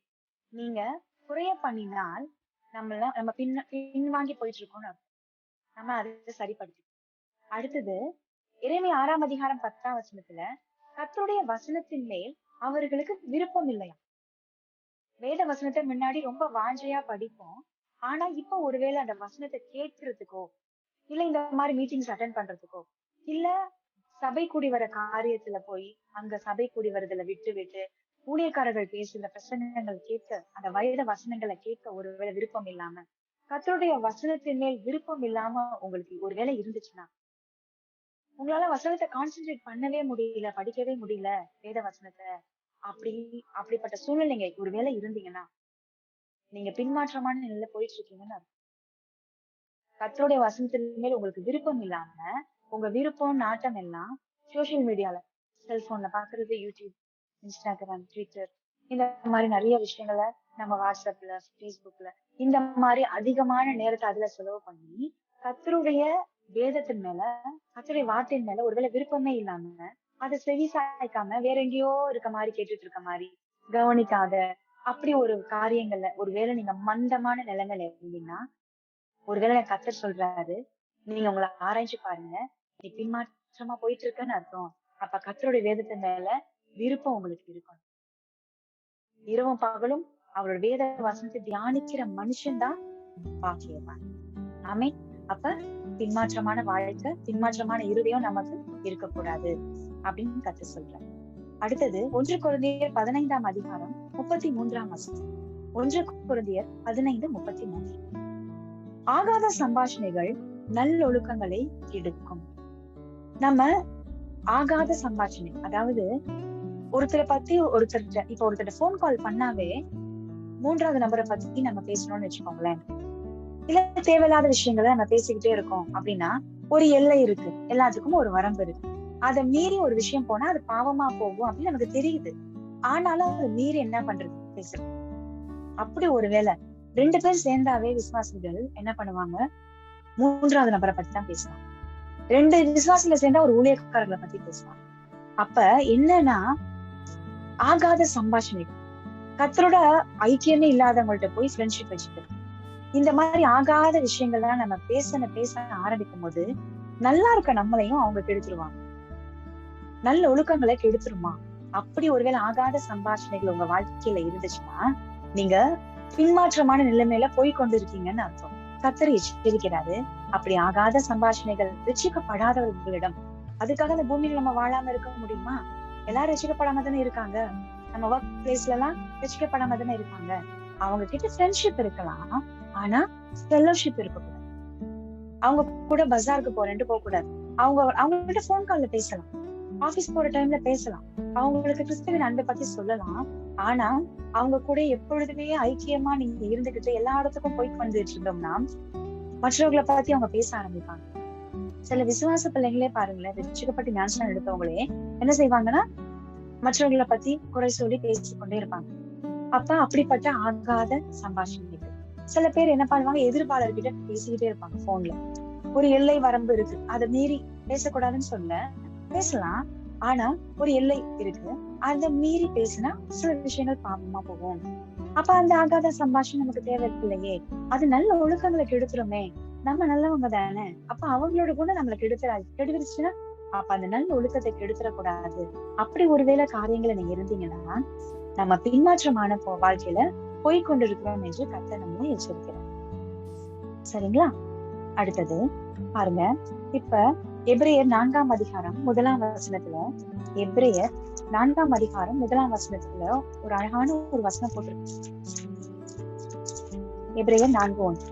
நீங்க குறைய பண்ணினால் நம்ம பின்வாங்கி போயிட்டு இருக்கோம்னு நம்ம அதை சரிப்படுத்தி. அடுத்தது எரேமியா 6:10 கர்த்தருடைய வசனத்தின் மேல் அவர்களுக்கு விருப்பம் இல்லையா. வேத வசனத்தை முன்னாடி ரொம்ப வாஞ்சையா படிப்போம், ஆனா இப்ப ஒருவேளை அந்த வசனத்தை கேட்கறதுக்கோ இல்ல இந்த மாதிரி மீட்டிங்ஸ் அட்டென்ட் பண்றதுக்கோ இல்ல சபை கூடி வர காரியத்துல போய் அங்க சபை கூடி வரதுல விட்டு ஊழியக்காரர்கள் பேசுற பிரசங்கங்கள் கேட்க, அந்த வேத வசனங்களை கேட்க ஒருவேளை விருப்பம் இல்லாம, கர்த்தருடைய வசனத்தின் மேல் விருப்பம் இல்லாம உங்களுக்கு ஒருவேளை இருந்துச்சுன்னா, உங்களால வசனத்தை கான்சென்ட்ரேட் பண்ணவே முடியல, படிக்கவே முடியல வேத வசனத்தை, அப்படிப்பட்ட சூழ்நிலைங்க ஒருவேளை இருந்தீங்கன்னா நீங்க பின்மாற்றமான நிலையில போயிட்டு இருக்கீங்கன்னு. கர்த்தருடைய வசனத்தின் மேல் உங்களுக்கு விருப்பம் இல்லாம உங்க விருப்பம் நாட்டம் எல்லாம் சோசியல் மீடியால, செல்போன்ல பாக்குறது, யூடியூப், இன்ஸ்டாகிராம், ட்விட்டர், இந்த மாதிரி நிறைய விஷயங்களை நம்ம வாட்ஸ்அப்ல, பேஸ்புக்ல இந்த மாதிரி அதிகமான நேரத்தை அதுல செலவு பண்ணி கர்த்தருடைய வேதத்தின் மேல, கர்த்தருடைய வார்த்தையின் மேல ஒருவேளை விருப்பமே இல்லாம அதை செவி சாய்க்காம வேற எங்கேயோ இருக்க மாதிரி கேட்டுட்டு இருக்க மாதிரி கவனிக்காத அப்படி ஒரு காரியங்கள்ல ஒருவேளை நீங்க மந்தமான நிலைமையில இருந்தீங்கன்னா ஒருவேளை கர்த்தர் சொல்றாரு, நீங்க உங்களை ஆராய்ச்சி பாருங்க, நீ பின்மாற்றமா போயிட்டு இருக்கன்னு அர்த்தம். அப்ப கர்த்தருடைய வேதத்தின் மேல விருப்பம் உங்களுக்கு இருக்கணும். இரவும் பகலும் அவரோட வேத வசனத்தை தியானிக்கிற மனுஷன்தான் பாக்கியவான். ஆமென். அப்ப பின்மாற்றமான வாழ்க்கை, பின்மாற்றமான இருதயம் நமக்கு இருக்கக்கூடாது அப்படின்னு கர்த்தர் சொல்றாரு. அடுத்தது 1 கொரிந்தியர் 15:33. 1 கொரிந்தியர் 15:33. ஆகாத சம்பாஷணைகள் நல்லொழுக்கங்களை கெடுக்கும். நம்ம ஆகாத சம்பாஷணை, அதாவது ஒருத்தரை பத்தி ஒருத்தர் போன் கால் பண்ணாவே 3வது நபரை பத்தி நம்ம பேசணும்னு வச்சுக்கோங்களேன், இல்ல தேவையில்லாத விஷயங்களை நம்ம பேசிக்கிட்டே இருக்கோம் அப்படின்னா ஒரு எல்லை இருக்கு, எல்லாத்துக்கும் ஒரு வரம்பு இருக்கு. அதை மீறி ஒரு விஷயம் போனா அது பாவமா போகும் அப்படின்னு நமக்கு தெரியுது, ஆனாலும் அதை மீறி என்ன பண்றது, பேசுறது. அப்படி ஒருவேளை 2 பேர் சேர்ந்தாவே விசுவாசிகள் என்ன பண்ணுவாங்க, 3வது நபரை பத்தி தான் பேசுவாங்க. 2 விசுவாசிகளை சேர்ந்தா ஒரு ஊழியக்காரர்களை பத்தி பேசுவாங்க. அப்ப என்னன்னா ஆகாத சம்பாஷணை, கர்த்தரோட ஐக்கியமே இல்லாதவங்கள்ட்ட போய் ஃப்ரெண்ட்ஷிப் வச்சுக்கிறது, இந்த மாதிரி ஆகாத விஷயங்கள்லாம் நம்ம பேச ஆரம்பிக்கும் போது நல்லா இருக்க நம்மளையும் அவங்க கெடுத்துருவாங்க, நல்ல ஒழுக்கங்களை கெடுத்துருமா. அப்படி ஒருவேளை ஆகாத சம்பாஷணைகள் உங்க வாழ்க்கையில இருந்துச்சுன்னா நீங்க பின்மாற்றமான நிலைமையில போய் கொண்டிருக்கீங்கன்னு அர்த்தம். கர்த்தர் எச்சரிக்கிறாரு. அப்படி ஆகாத சம்பாஷணைகள் ரட்சிக்கப்படாதவர்களிடம். அதுக்காக அந்த பூமியில நம்ம வாழாம இருக்க முடியுமா? எல்லாரும் ரட்சிக்கப்படாம தானே இருக்காங்க. நம்ம ஒர்க் பிளேஸ்ல எல்லாம் ரட்சிக்கப்படாம தானே இருக்காங்க. அவங்க கிட்ட ஃப்ரெண்ட்ஷிப் இருக்கலாம், ஆனா ஃபெல்லோஷிப் இருக்கக்கூடாது. அவங்க கூட பஜாருக்கு போறேன்ட்டு போக கூடாது. அவங்க கிட்ட போன் கால்ல பேசலாம், ஆபீஸ் போற டைம்ல பேசலாம், அவங்களுக்கு கிறிஸ்துவின் அன்பை பத்தி சொல்லலாம். ஆனா அவங்க கூட எப்பொழுதுமே ஐக்கியமா நீங்க இருந்துகிட்டு எல்லா இடத்துக்கும் போய் வந்துட்டு இருந்தோம்னா மற்றவர்களை பத்தி அவங்க பேச ஆரம்பிப்பாங்க. சில விசுவாச பிள்ளைங்களே பாருங்களேன், ரட்சிக்கப்பட்டு ஞானஸ்நானம் எடுத்தவங்களே என்ன செய்வாங்கன்னா மற்றவர்களை பத்தி குறை சொல்லி பேசிக்கொண்டே இருப்பாங்க. அப்ப அப்படிப்பட்ட ஆகாத சம்பாஷணைகள். சில பேர் என்ன பண்ணுவாங்க, எதிர்ப்பாளர்கிட்ட பேசிக்கிட்டே இருப்பாங்க போன்ல. ஒரு எல்லை வரம்பு இருக்கு, அதை மீறி பேசக்கூடாதுன்னு சொல்ல பேசலாம். ஆனா ஒரு எல்லை இருக்கு, அதை மீறி பேசினா சில விஷயங்கள் பாவமா போகும். அப்ப அந்த ஆகாத சம்பாஷணை நமக்கு தேவையில்லையே. அது நல்ல ஒழுக்கங்களை கெடுத்துருமே. நம்ம நல்லவங்க தானே, அப்ப அவங்களோட குணம் நம்மளை கெடுத்துருச்சுன்னா அப்ப அந்த நல்ல ஒழுக்கத்தை கெடுத்துடக்கூடாது. அப்படி ஒருவேளை காரியங்களை நீங்க இருந்தீங்கன்னா நம்ம பின்மாற்றமான வாழ்க்கையில போய்கொண்டிருக்கிறோம் என்று கர்த்தர் நம்மளை எச்சரிக்கிறார். சரிங்களா? அடுத்தது பாருங்க, இப்ப எபிரேயர் 4 அதிகாரம் 1 வசனத்துல, எபிரேயர் 4 அதிகாரம் 1 வசனத்துல ஒரு அழகான ஒரு வசனம் போட்டிருக்கு. எபிரேயர் 4:1.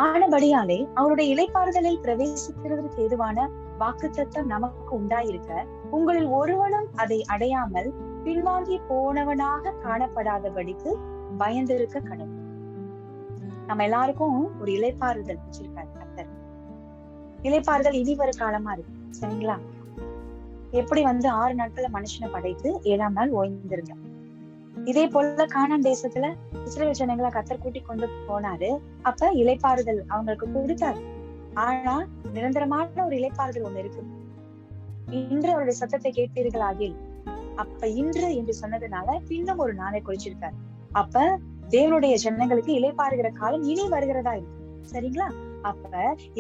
ஆனபடியாலே அவருடைய இளைப்பாறுதலில் பிரவேசிக்கிறதற்கு ஏதுவான வாக்குத்தத்தம் நமக்கு உண்டாயிருக்க உங்களில் ஒருவனும் அதை அடையாமல் பின்வாங்கி போனவனாக காணப்படாதபடிக்கு பயந்திருக்க கடவுள். நம்ம எல்லாருக்கும் ஒரு இளைப்பாறுதல் வச்சிருக்காரு கர்த்தர். இளைப்பாறுதல் இனி வரும் காலமா இருக்கு. சரிங்களா? எப்படி 6 நாட்கள்ல மனுஷனை படைத்து 7ஆம் நாள் ஓய்ந்திருந்தார், இதே போல கானான் தேசத்துல இஸ்ரவேல் ஜனங்களை கர்த்தர் கூட்டி கொண்டு போனாரு. அப்ப இளைப்பாறுதல் அவங்களுக்கு கொடுத்தாரு. ஆனா நிரந்தரமான ஒரு இளைப்பாறுதல் ஒண்ணு இருக்கு. இன்று அவருடைய சத்தத்தை கேட்பீர்களாகில், அப்ப இன்று என்று சொன்னதுனால இன்னும் ஒரு நாளை குறிச்சிருக்காரு. அப்ப தேவனுடைய ஜனங்களுக்கு இளைப்பாறுகிற காலம் இனி வருகிறதா இருக்கு. சரிங்களா? அப்ப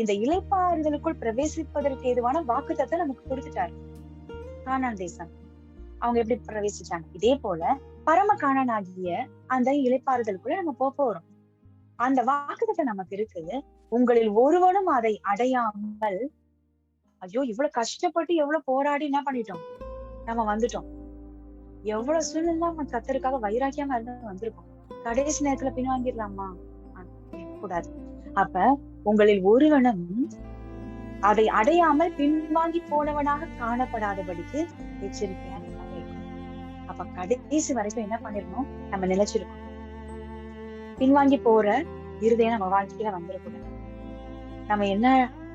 இந்த இளைப்பாறுதலுக்குள் பிரவேசிப்பதற்கு ஏதுவான வாக்குத்தத்தத்தை நமக்கு கொடுத்துட்டாரு. கானான் தேசம் அவங்க எப்படி பிரவேசிச்சாங்க, இதே போல பரம கானான் ஆகிய அந்த இளைப்பாறுதலுக்குள்ள நம்ம போறோம். அந்த வாக்குத்தத்தை நமக்கு இருக்கு. உங்களில் ஒருவனும் அதை அடையாமல், ஐயோ இவ்வளவு கஷ்டப்பட்டு எவ்வளவு போராடி என்ன பண்ணிட்டோம், நம்ம வந்துட்டோம். எவ்வளவு சூழ்நிலை நம்ம கர்த்தருக்காக வைராக்கியமா இருந்து வந்திருக்கோம். கடைசி நேரத்துல பின்வாங்கிடலாமா? கூடாது. அப்ப உங்களில் ஒருவனும் அதை அடையாமல் பின்வாங்கி போனவனாக காணப்படாதபடிக்கு எச்சரிக்கையா இருக்கணும். அப்ப கடைசி வரைக்கும் என்ன பண்ணிருக்கோம், நம்ம நிலைச்சிருக்கோம். பின்வாங்கி போற இருதயம் நம்ம வாழ்க்கையில வந்துடக்கூடாது.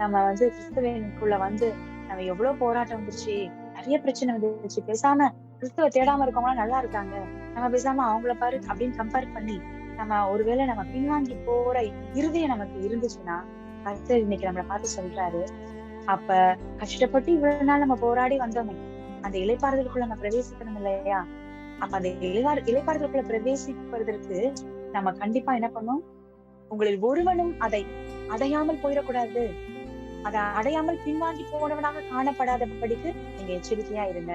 நம்ம கிறிஸ்துவனுக்குள்ள நம்ம எவ்வளவு போராட்டம் வந்துருச்சு, நிறைய பிரச்சனை வந்துருச்சு, பேசாம கிறிஸ்துவ தேடாம இருக்கவங்க நல்லா இருக்காங்க, நம்ம பேசாம அவங்கள பாரு அப்படின்னு கம்பேர் பண்ணி நம்ம ஒருவேளை நம்ம பின்வாங்கி போற இருதயம் நமக்கு இருந்துச்சுன்னா கர்த்தர் இன்னைக்கு நம்மளை பார்த்து சொல்றாரு, அப்ப கஷ்டப்பட்டு இவ்வளவு நாள் நம்ம போராடி வந்தோமே, அந்த இளைப்பாறுதலுக்குள்ள நம்ம பிரவேசிக்கணும் இல்லையா? அப்ப அந்த இளைப்பாறுதலுக்குள்ள பிரவேசிப்பதற்கு நம்ம கண்டிப்பா என்ன பண்ணணும், உங்களில் ஒருவனும் அதை அடையாமல் போயிடக்கூடாது. அதை அடையாமல் பின்வாங்கி போனவனாக காணப்படாதபடிக்கு நீங்க எச்சரிக்கையா இருங்க.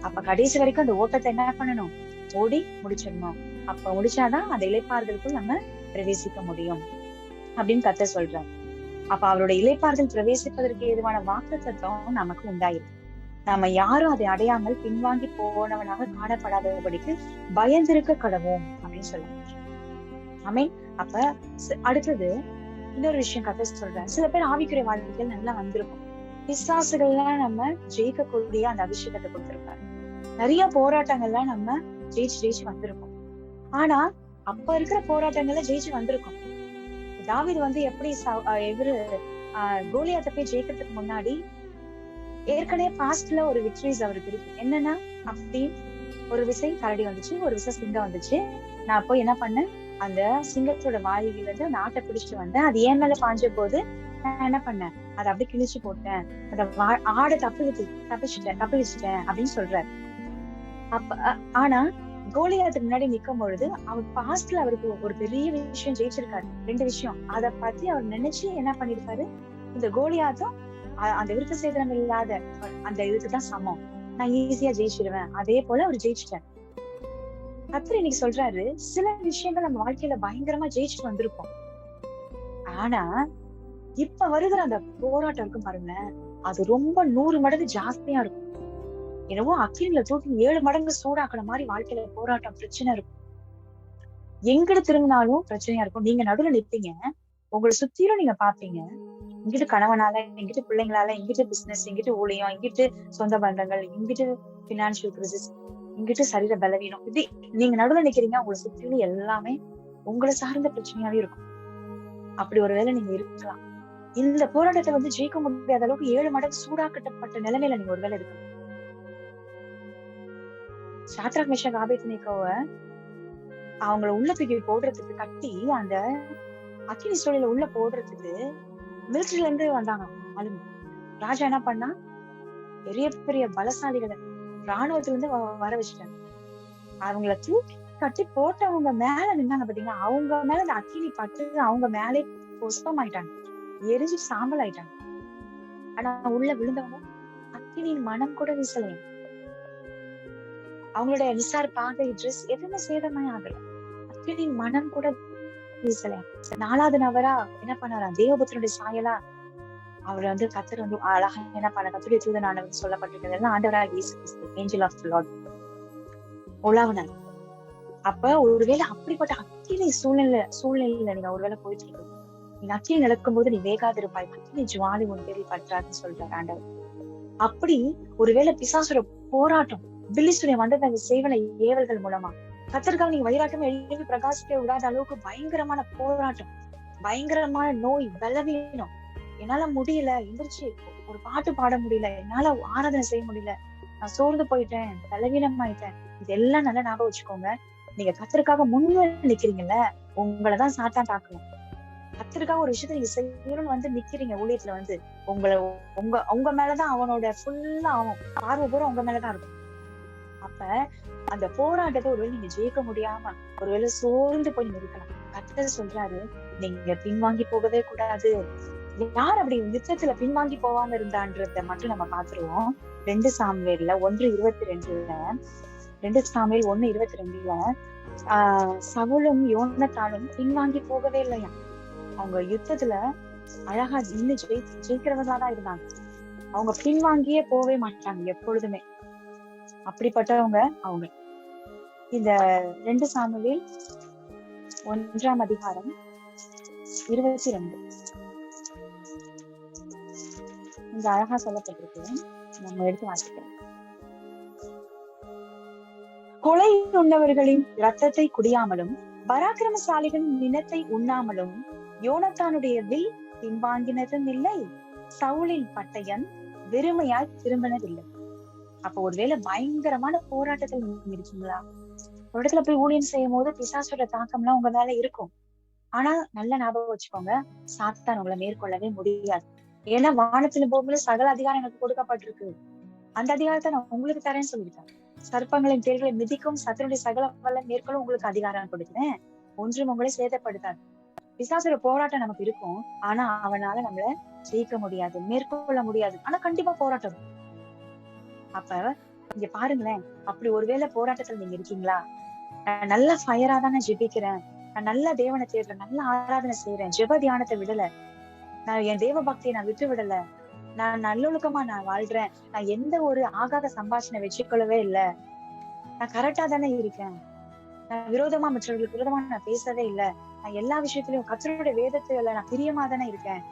அப்ப கடைசி வரைக்கும் அந்த ஓட்டத்தை என்ன பண்ணணும், ஓடி முடிச்சிடணும். அப்ப முடிச்சாதான் அந்த இளைப்பாறுதலுக்குள் நம்ம பிரவேசிக்க முடியும் அப்படின்னு கர்த்தர் சொல்றாரு. அப்ப அவருடைய இளைப்பாறுதல் பிரவேசிப்பதற்கு ஏதுவான வாக்குத்தத்தம் நமக்கு உண்டாயிருக்கு. நாம யாரும் அதை அடையாமல் பின்வாங்கி போனவனாக காணப்படாதபடிக்கு பயந்திருக்க கடவோம் அப்படின்னு சொல்லுவாங்க. ஆமென். அப்ப அடுத்தது இன்னொரு விஷயம் கர்த்தர் சொல்றாரு. சில பேர் ஆவிக்குரிய வாழ்க்கைகள் நல்லா வந்திருக்கும், பிசாசுகள்லாம் நம்ம ஜெயிக்கக்கூடிய அந்த அபிஷேகத்தை கொடுத்திருக்காரு. நிறைய போராட்டங்கள்லாம் நம்ம ஜெயிச்சு வந்திருக்கோம். ஆனா அப்ப இருக்கிற போராட்டங்கள்ல ஜெயிச்சு வந்திருக்கோம். தாவீது எப்படி கோலியாத்தை போய் ஜெயிக்கிறதுக்கு முன்னாடி ஏற்கனவே பாஸ்ட்ல ஒரு விக்டரிஸ் அவருக்கு இருக்கு. என்னன்னா, அப்படி ஒரு விசை கரடி வந்துச்சு, ஒரு விசை சிங்கம் வந்துச்சு, நான் போய் என்ன பண்ணேன், அந்த சிங்கத்தோட வாயில இருந்து அந்த ஆட்டை பிடிச்சிட்டு வந்தேன். அது ஏன் மேல பாஞ்ச போது நான் என்ன பண்ணேன், அதை அப்படியே கிழிச்சு போட்டேன், அந்த ஆடை தப்பிச்சிட்டேன் அப்படின்னு சொல்றாரு. ஆனா கோலியாத்துக்கு முன்னாடி நிக்கும் பொழுது அவர் பாஸ்ட்ல அவருக்கு ஒரு பெரிய விஷயம் ஜெயிச்சிருக்காரு, 2 விஷயம். அதை பத்தி அவர் நினைச்சு என்ன பண்ணிருக்காரு, இந்த கோலியாத்தும் அந்த விருத்த சேதனம் இல்லாத அந்த இதுக்குதான் சமம், நான் ஈஸியா ஜெயிச்சிடுவேன். அதே போல அவர் ஜெயிச்சிட்டார். கர்த்தர் இன்னைக்கு சொல்றாரு, சில விஷயங்கள் நம்ம வாழ்க்கையில பயங்கரமா ஜெயிச்சுட்டு வந்திருப்போம். ஆனா இப்ப வருகிற அந்த போராட்டம் இருக்கும் பாருங்க, அது ரொம்ப 100 மடங்கு ஜாஸ்தியா இருக்கும். என்னவோ அக்கினில தூக்கி 7 மடங்கு சூடாக்குன மாதிரி வாழ்க்கையில போராட்டம், பிரச்சனை இருக்கும். எங்கிட்டு திரும்பினாலும் பிரச்சனையா இருக்கும். நீங்க நடுவுல நிப்பீங்க. உங்களை சுத்திலும் நீங்க பாப்பீங்க. இங்கிட்டு கணவனால, இங்கிட்டு பிள்ளைங்களால, இங்கிட்டு பிசினஸ், இங்கிட்டு ஊழியம், இங்கிட்டு சொந்த பந்தங்கள், இங்கிட்டு பினான்சியல் கிரைசிஸ், இங்கிட்டு சரீர பலவீனம். இப்படி நீங்க நடுவுல நிக்கிறீங்க. உங்களை சுத்திலும் எல்லாமே உங்களை சார்ந்த பிரச்சனையாவே இருக்கும். அப்படி ஒருவேளை நீங்க இருக்கலாம். இந்த போராட்டத்தை ஜெயிக்க முடியாத அளவுக்கு 7 மடங்கு சூடாக்கப்பட்ட நிலைமையில நீங்க ஒருவேளை இருக்கலாம். சாத்ராக், மேஷாக், ஆபேத்நேகோவ அவங்கள உள்ள தூக்கி போடுறதுக்கு கட்டி அந்த அக்கினி சூழல உள்ள போடுறதுக்கு மிலிட்டரில இருந்து வந்தாங்க ஆளுங்க. ராஜா என்ன பண்ணா, பெரிய பெரிய பலசாலிகளை ராணுவத்துல இருந்து வர வச்சுட்டாங்க. அவங்கள தூக்கி கட்டி போட்டவங்க மேல நின்னாங்க பாத்தீங்கன்னா, அவங்க மேல இந்த அக்கினி பட்டு அவங்க மேலே புஷ்பம் ஆயிட்டாங்க, எரிஞ்சு சாம்பல் ஆயிட்டாங்க. ஆனா உள்ள விழுந்தவங்க அக்கினியின் மனம் கூட வீசலையா. அவங்களுடைய விசார், பாதை, ட்ரெஸ் எதுவுமே சேதமே ஆகல. அக்கினியின் மனம் கூட வீசலையா. 4வது நபரா என்ன பண்ணாரா, தேவபுத்திரனுடைய சாயலா அவர் கர்த்தர் அழகா என்ன பண்ண, கர்த்தருடைய தூதனானவர் சொல்லப்பட்டிருக்கிறது எல்லாம் ஆண்டவராக இயேசு கிறிஸ்து, ஏஞ்சல் ஆஃப் தி லார்ட் உலாவினார். அப்ப ஒருவேளை அப்படிப்பட்ட அக்கினி சூழ்நிலையில நீங்க ஒருவேளை போயிட்டு இருக்கீங்க. நீங்க அக்கினி நடக்கும் போது நீ வேகாதிருப்பாய், அக்கினி ஜுவாலி உன் பேரில் பற்றாதுன்னு சொல்றாரு ஆண்டவர். அப்படி ஒருவேளை பிசாசுர போராட்டம், பில்லிசுடைய வந்தது அந்த சேவனை ஏவல்கள் மூலமா கர்த்தருக்காக நீங்க வைராக்கியமா எழுதி பிரகாசிக்க விடாத அளவுக்கு பயங்கரமான போராட்டம், பயங்கரமான நோய், பலவீனம், என்னால முடியல, எந்திரிச்சு ஒரு பாட்டு பாட முடியல, என்னால ஆராதனை செய்ய முடியல, நான் சோர்ந்து போயிட்டேன், பலவீனம் ஆயிட்டேன். இதெல்லாம் நல்லா ஞாபகம் வச்சுக்கோங்க. நீங்க கர்த்தருக்காக முன்ன நிக்கிறீங்கல்ல, உங்களைதான் சாத்தான் தாக்குவோம். கர்த்தருக்காக ஒரு விஷயத்த நீங்க செய்யணும்னு நிக்கிறீங்க ஊழியத்துல உங்களை உங்க மேலதான் அவனோட ஃபுல்லா ஆகும், பார்வை பூரா உங்க மேலதான் இருக்கும். அப்ப அந்த போராட்டத்தை ஒருவேளை நீங்க ஜெயிக்க முடியாம ஒருவேளை சோர்ந்து போய் நிற்கலாம். கர்த்தர் சொல்றாரு, நீங்க பின்வாங்கி போகவே கூடாது. யார் அப்படி யுத்தத்துல பின்வாங்கி போகாம இருந்தான்றத மட்டும் நம்ம பாத்துருவோம். 2 சாமுவேல்ல 1:22, 2 சாமுவேல் 1:22 சவுலும் யோனத்தானும் பின்வாங்கி போகவே இல்லையா. அவங்க யுத்தத்துல அழகா இன்னும் ஜெயிக்கிறவங்களாதான் இருந்தாங்க. அவங்க பின்வாங்கியே போவே மாட்டாங்க எப்பொழுதுமே. அப்படிப்பட்டவங்க அவங்க. இந்த 2 சாமுவேல் 1:22 இங்க அழகா சொல்லப்பட்டிருக்கு. நம்ம எடுத்து வாசிக்கிறோம். கொலை உண்ணவர்களின் இரத்தத்தை குடியாமலும் பராக்கிரமசாலிகளின் நிலத்தை உண்ணாமலும் யோனத்தானுடைய வில் பின்வாங்கினதும் இல்லை, சவுலின் பட்டயம் வெறுமையாய் திரும்பினதில்லை. அப்ப ஒருவேளை பயங்கரமான போராட்டத்தில் நீங்க இருக்கீங்களா, ஒரு இடத்துல போய் ஊழியம் செய்யும் போது பிசாசோட தாக்கம்லாம் உங்க மேல இருக்கும். ஆனா நல்ல ஞாபகம் வச்சுக்கோங்க, சாத்தான் உங்களை மேற்கொள்ளவே முடியாது. ஏன்னா வானத்துல போகும்போது சகல அதிகாரம் எனக்கு கொடுக்கப்பட்டிருக்கு, அந்த அதிகாரத்தை நான் உங்களுக்கு தரேன்னு சொல்லியிருக்கேன். சர்ப்பங்களின் தேர்களை மிதிக்கும் சத்துருடைய சகல வல்ல மேற்கொள்ள உங்களுக்கு அதிகாரம் கொடுக்கிறேன், ஒன்றும் உங்களை சேதப்படுத்தாது. பிசாசோட போராட்டம் நமக்கு இருக்கும், ஆனா அவனால நம்மள ஜெயிக்க முடியாது, மேற்கொள்ள முடியாது. ஆனா கண்டிப்பா போராட்டம். அப்ப இங்க பாருங்களேன், அப்படி ஒருவேளை போராட்டத்துல நீங்க இருக்கீங்களா, நான் நல்ல ஃபயரா தான் நான் ஜெபிக்கிறேன், நான் நல்ல தேவனை தேடுறேன், நல்ல ஆராதனை செய்யறேன், ஜெப தியானத்தை விடல, நான் என் தேவ பக்தியை நான் விட்டு விடல, நான் நல்லொழுக்கமா நான் வாழ்றேன், நான் எந்த ஒரு ஆகாத சம்பாஷணை வச்சுக்கொள்ளவே இல்லை, நான் கரெக்டா தானே இருக்கேன், நான் விரோதமா மற்றவர்களுக்கு விரோதமா நான் பேசவே இல்லை, நான் எல்லா விஷயத்திலயும் கர்த்தருடைய வேதத்துல நான் பிரியமா தானே இருக்கேன்,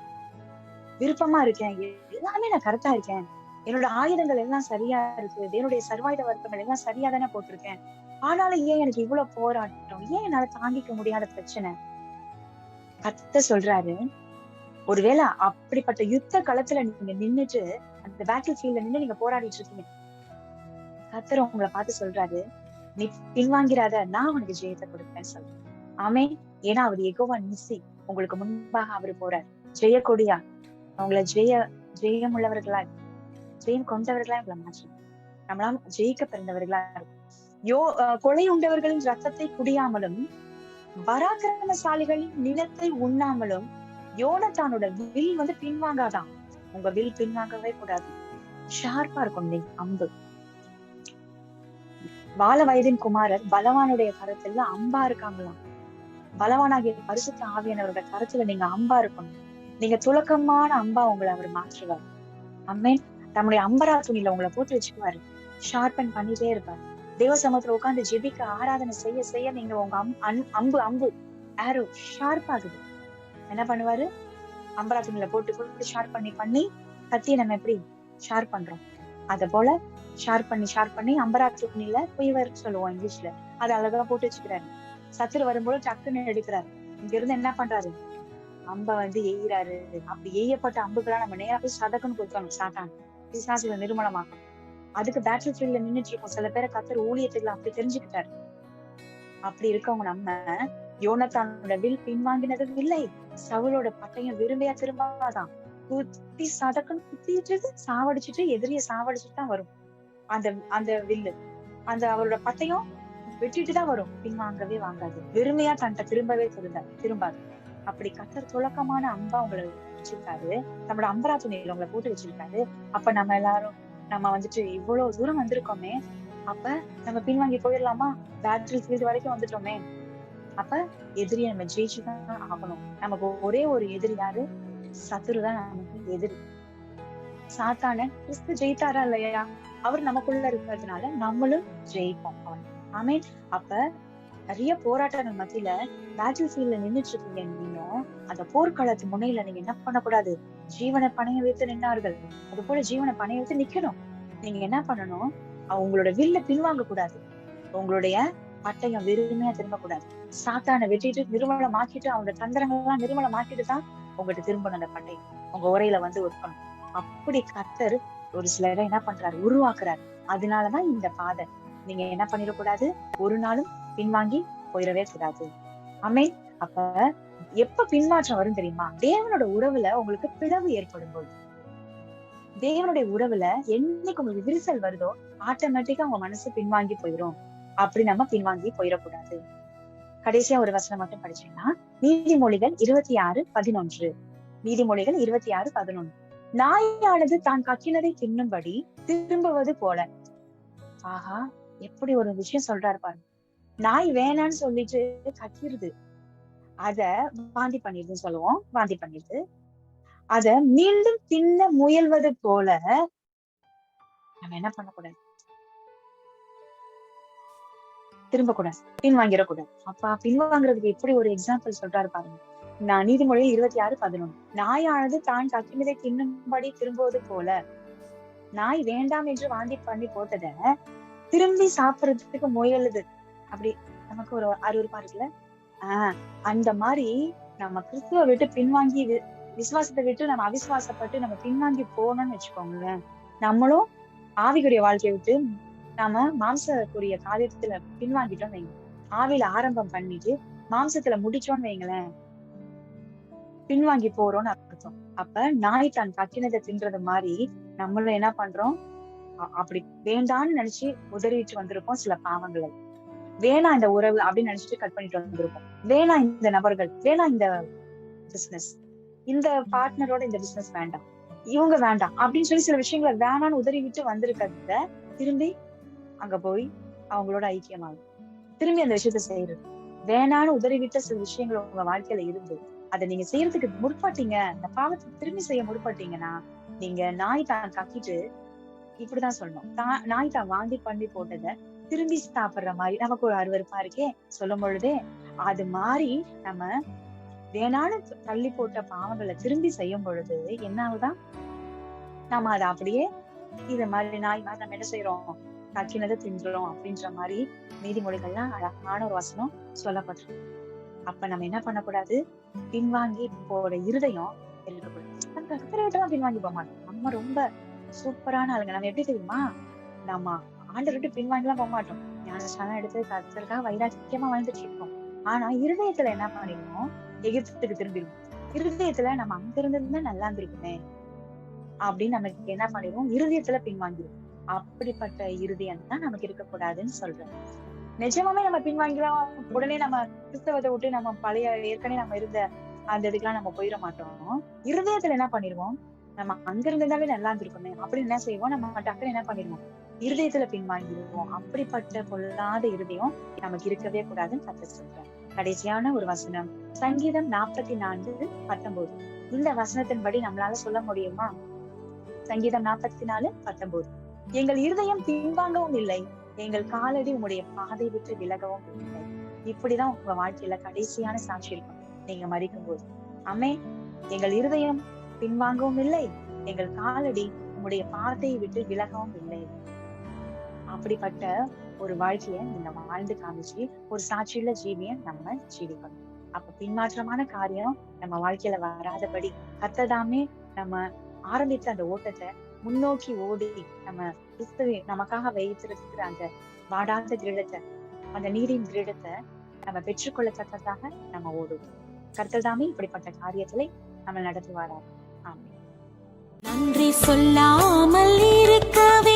விருப்பமா இருக்கேன், எல்லாமே நான் கரெக்டா இருக்கேன், என்னோட ஆயுதங்கள் எல்லாம் சரியா இருக்கு, என்னுடைய சர்வாயுத வர்க்கங்கள் எல்லாம் சரியா தானே போட்டிருக்கேன், ஆனாலும் ஏன் எனக்கு இவ்வளவு போராட்டம், ஏன் என்னால தாங்கிக்க முடியாத பிரச்சனை. கர்த்தர் சொல்றாரு, ஒருவேளை அப்படிப்பட்ட யுத்த களத்துல நீங்க நின்னுட்டு அந்த பேட்டில் ஃபீல்ட்ல நின்று நீங்க போராடிட்டு இருக்கீங்க, கர்த்தர் உங்களை பார்த்து சொல்றாரு, நீ பின்வாங்கிறாத, நான் உனக்கு ஜெயத்தை கொடுப்பேன்னு சொல்றேன். ஆமே. ஏன்னா அவர் யெகோவா நிசி, உங்களுக்கு முன்பாக அவரு போறார், ஜெய கொடியா அவங்களை ஜெயம் உள்ளவர்களா, ஜெயம் கொண்டவர்களா உங்களை மாற்றி நம்மளாம் ஜெயிக்க பிறந்தவர்களா இருக்கும். கொலை உண்டவர்களின் ரத்தத்தை குடியாமலும் பராக்கிரமசாலிகளின் நிலத்தை உண்ணாமலும் யோனத்தானோட வில் பின்வாங்காதான். உங்க வில் பின்வாங்கவே கூடாது, ஷார்ப்பா இருக்கும் நீ அம்பு. பால வயதின் குமாரர் பலவானுடைய கரத்துல அம்பா இருக்காங்களாம். பலவானாகிய பரிசுத்த ஆவியானவரோட கரத்துல நீங்க அம்பா இருக்கணும். நீங்க துலக்கமான அம்பா உங்களை அவர் மாற்றுவார். அம்மேன். நம்முடைய அம்பரா துணியில உங்களை போட்டு வச்சுக்குவாரு. ஷார்பன் பண்ணிட்டே இருப்பாரு. தேவ சமூகத்துல உட்கார்ந்து ஜெபிக்க ஆராதனை செய்ய செய்ய நீங்க உங்க அம்பு அம்பு ஆரோ ஷார்ப் ஆகுது. என்ன பண்ணுவாரு? அம்பரா துணியில போட்டு போட்டு ஷார்ப் பண்ணி கத்தியை நம்ம எப்படி ஷார்ப் பண்றோம், அத போல ஷார்ப் பண்ணி அம்பரா துணியில குயிவர் சொல்லுவோம் இங்கிலீஷ்ல, அதை அழகா போட்டு வச்சுக்கிறாரு. சத்துரு வரும்போது டக்குன்னு எடுக்கிறாரு. இங்க இருந்து என்ன பண்றாரு? அம்ப எய்கிறாரு. அப்படி எய்யப்பட்ட அம்புகளா நம்ம நேரா போய் சதக்குன்னு கொடுக்கணும். சாத்தான் பிசாசுகளை நிர்மூலமாக்கும். அதுக்கு பேட்டில் ஃபீல்ட்ல நின்றுட்டு இருக்கோம். சில பேரை கத்தர் ஊழியத்துக்கு அப்படி தெரிஞ்சுக்கிட்டாரு. அப்படி இருக்கவங்க நம்ம யோனத்தானோட வில் பின்வாங்கினது இல்லை. சவுலோட பட்டயம் விரும்பியா திரும்பாதான். குத்தி சதக்குன்னு குத்திட்டு சாவடிச்சுட்டு எதிரிய சாவடிச்சுட்டு தான் வரும். அந்த அந்த வில்லு அந்த அவரோட பட்டயம் வெட்டிட்டு தான் வரும். பின்வாங்கவே வாங்காது. வெறுமையா தன்ட்ட திரும்பவே திரும்பாது. அப்படி கத்தர் துலக்கமான அம்பா உங்களை வச்சிருக்காரு. நம்மளோட அம்பரா துணியில உங்களை போட்டு வச்சிருக்காரு. அப்ப நம்ம எல்லாரும் நம்ம இவ்வளவு தூரம் வந்திருக்கோமே, அப்ப நம்ம பின்வாங்கி போயிடலாமா? பேட்டில் ஃபீல்டு வரைக்கும் வந்துட்டோமே, அப்ப எதிரியை நம்ம ஜெயிச்சுதான் ஆகணும். நமக்கு ஒரே ஒரு எதிரி யாரு? சத்துருதான் நமக்கு எதிரி. சாத்தான கிறிஸ்து ஜெயித்தாரா இல்லையா? அவர் நமக்குள்ள இருக்கிறதுனால நம்மளும் ஜெயிப்போம். அவன் ஆமேன். அப்ப நிறைய போராட்டங்கள் மத்தியில பேட்டில் ஃபீல்ட்ல நின்றுட்டு இருக்கீங்க. நீங்க அந்த போர்க்களத்து முனையில நீங்க என்ன பண்ணக்கூடாது? ஜீவனை பணைய வைத்து நின்றார்கள். அது போல ஜீவனை பணைய வைத்து நிக்கணும். நீங்க என்ன பண்ணணும்? உங்களோட வில்ல பின்வாங்க கூடாது. உங்களுடைய பட்டயம் வெறுமையா திரும்பக்கூடாது. சாத்தானை வெட்டிட்டு நிர்மூலமாக்கிட்டு அவனோட தந்திரங்கள்லாம் நிர்மூலமாக்கிட்டு தான் உங்கள்கிட்ட திரும்பணும். அந்த பட்டயம் உங்க உரையில ஒதுக்கணும். அப்படி கர்த்தர் ஒரு சிலரை என்ன பண்றாரு? உருவாக்குறாரு. அதனாலதான் இந்த பாதை. நீங்க என்ன பண்ணிடக்கூடாது? ஒரு நாளும் பின்வாங்கி போயிடவே கூடாது. ஆமென். அப்ப எப்ப பின்மாற்றம் வரும் தெரியுமா? தேவனோட உறவுல உங்களுக்கு பிளவு ஏற்படும் போது, தேவனுடைய உறவுல என்னைக்கு உங்களுக்கு விரிசல் வருதோ ஆட்டோமேட்டிக்கா உங்க மனசு பின்வாங்கி போயிடும். அப்படி நம்ம பின்வாங்கி போயிடக்கூடாது. கடைசியா ஒரு வசனம் மட்டும் படிச்சீங்கன்னா, நீதிமொழிகள் 26:11. நீதிமொழிகள் 26:11. நாயானது தான் கக்கினதை தின்னும்படி திரும்புவது போல. ஆஹா, எப்படி ஒரு விஷயம் சொல்றாரு பாருங்க. நாய் வேணான்னு சொல்லிட்டு கக்கிருது, அத வாந்தி பண்ணிடுதுன்னு சொல்லுவோம். வாந்தி பண்ணிடுது. அத மீண்டும் தின்ன முயல்வது போல நம்ம என்ன பண்ணக்கூடாது? திரும்ப கூடாது, பின்வாங்கிடக்கூடாது. அப்பா பின்வாங்கிறதுக்கு எப்படி ஒரு எக்ஸாம்பிள் சொல்றாரு பாருங்க. நான் நீதிமொழி 26:11. நாயானது தான் கக்கினதை தின்னும்படி திரும்புவது போல. நாய் வேண்டாம் என்று வாந்தி பண்ணி போட்டத திரும்பி சாப்பிடுறதுக்கு முயலுது. அப்படி நமக்கு ஒரு அருவருப்பா இருக்குல்ல? அந்த மாதிரி நம்ம கிறிஸ்துவ விட்டு பின்வாங்கி விசுவாசத்தை விட்டு நம்ம அவிசுவாசப்பட்டு நம்ம பின்வாங்கி போனோம்னு வச்சுக்கோங்களேன், நம்மளும் ஆவிக்குரிய வாழ்க்கையை விட்டு நாம மாம்சக்குரிய காரியத்துல பின்வாங்கிட்டோம் வைங்க. ஆவியில ஆரம்பம் பண்ணிட்டு மாம்சத்துல முடிச்சோன்னு வைங்களேன், பின்வாங்கி போறோம்னு அர்த்தம். அப்ப நாய் தான் கக்கினதை தின்றது மாதிரி நம்மளும் என்ன பண்றோம்? அப்படி வேண்டான்னு நினைச்சு உதறிட்டு வந்திருப்போம் சில பாவங்களை. வேணாம் இந்த உறவு அப்படின்னு நினைச்சிட்டு கட் பண்ணிட்டு வந்திருப்போம். வேணாம் இந்த நபர்கள், வேணாம் இந்த பிசினஸ், இந்த பார்ட்னரோட இந்த பிசினஸ் வேண்டாம், இவங்க வேண்டாம் அப்படின்னு சொல்லி சில விஷயங்களை வேணான்னு உதறி விட்டு வந்திருக்கிறத திரும்பி அங்க போய் அவங்களோட ஐக்கியமாகும். திரும்பி அந்த விஷயத்த செய்யறது. வேணான்னு உதறி விட்ட சில விஷயங்கள் உங்க வாழ்க்கையில இருந்து அதை நீங்க செய்யறதுக்கு முற்பட்டீங்க, அந்த பாவத்தை திரும்பி செய்ய முற்பட்டீங்கன்னா, நீங்க நாய் தான் கக்கிட்டு இப்படிதான் சொல்லணும். நாய் தான் வாந்தி பண்ணி போட்டதை திரும்பி சாப்பிடுற மாதிரி நமக்கு ஒரு அருவருப்பா இருக்கே சொல்லும் பொழுதே, அது மாதிரி நம்ம வேணான்னு தள்ளி போட்ட பாவங்களை திரும்பி செய்யும் பொழுது என்ன ஆகுதான்? நம்ம அதை அப்படியே இது மாதிரி நாய் மாதிரி நம்ம என்ன செய்யறோம்? கக்கினதை தின்றோம் அப்படின்ற மாதிரி நீதிமொழிகள்லாம் அழகான ஒரு வசனம் சொல்லப்பட்டிருக்கு. அப்ப நம்ம என்ன பண்ணக்கூடாது? பின்வாங்கி போற இருதயம் இருக்கக்கூடாது. பின்வாங்கி போக மாட்டோம். நம்ம ரொம்ப சூப்பரான ஆளுங்க. நம்ம எப்படி தெரியுமா? நம்ம ஆண்டை விட்டு பின்வாங்கிலாம் போக மாட்டோம். ஞானஸ்நானம் எடுத்து கர்த்தருக்காக வைராக்கியமா வாழ்ந்துட்டு இருக்கோம். ஆனா இருதயத்துல என்ன பண்ணிடுவோம்? எகிப்துக்கு திரும்பிடுவோம். இருதயத்துல நம்ம அங்க இருந்திருந்தா நல்லா இருந்திருக்குமே அப்படின்னு நமக்கு என்ன பண்ணிடுவோம்? இருதயத்துல பின்வாங்கிடுவோம். அப்படிப்பட்ட இருதயம் தான் நமக்கு இருக்கக்கூடாதுன்னு சொல்றேன். நிஜமாவே நம்ம பின்வாங்கிலாம் உடனே நம்ம கிறிஸ்தவத்தை விட்டு நம்ம பழைய ஏற்கனவே நம்ம இருந்த அந்த இதுக்கெல்லாம் நம்ம போயிட மாட்டோம். இருதயத்துல என்ன பண்ணிடுவோம்? நம்ம அங்க இருந்ததாவே நல்லா இருந்திருக்குமே அப்படின்னு என்ன செய்வோம்? நம்ம டக்குன்னு என்ன பண்ணிடுவோம்? இருதயத்துல பின்வாங்கிடுவோம். அப்படிப்பட்ட பொல்லாத இருதயம் நமக்கு இருக்கவே கூடாதுன்னு கர்த்தர் சொல்றார். கடைசியான ஒரு வசனம், சங்கீதம் 44:19. இந்த வசனத்தின்படி நம்மளால சொல்ல முடியுமா? சங்கீதம் 44:19. எங்கள் இருதயம் பின்வாங்கவும் இல்லை, எங்கள் காலடி உம்முடைய பாதை விட்டு விலகவும் இல்லை. இப்படிதான் உங்க வாழ்க்கையில கடைசியான சாட்சி இருக்கும் நீங்க மரிக்கும் போது. ஆமே. எங்கள் இருதயம் பின்வாங்கவும் இல்லை, எங்கள் காலடி உம்முடைய பாதையை விட்டு விலகவும் இல்லை. அப்படிப்பட்ட ஒரு வாழ்க்கைய நீங்க வாழ்ந்து காமிச்சு ஒரு சாட்சியுள்ள ஜீவிய நம்ம ஜீவிக்கணும். அப்ப பின்மாற்றமான காரியம் நம்ம வாழ்க்கையில வராதபடி கர்த்ததாமே நம்ம ஆரம்பித்த அந்த ஓட்டத்தை முன்னோக்கி ஓடி நம்ம கிறிஸ்துவை நமக்காக வைத்திருக்கிற அந்த வாடாத கிரீடத்தை, அந்த நீரின் கிரீடத்தை நம்ம பெற்றுக்கொள்ளத்தக்கதாக நம்ம ஓடுவோம். கர்த்ததாமே இப்படிப்பட்ட காரியத்திலே நம்ம நடத்துவாராம். ஆமென். நன்றி சொல்லாமல் இருக்கவே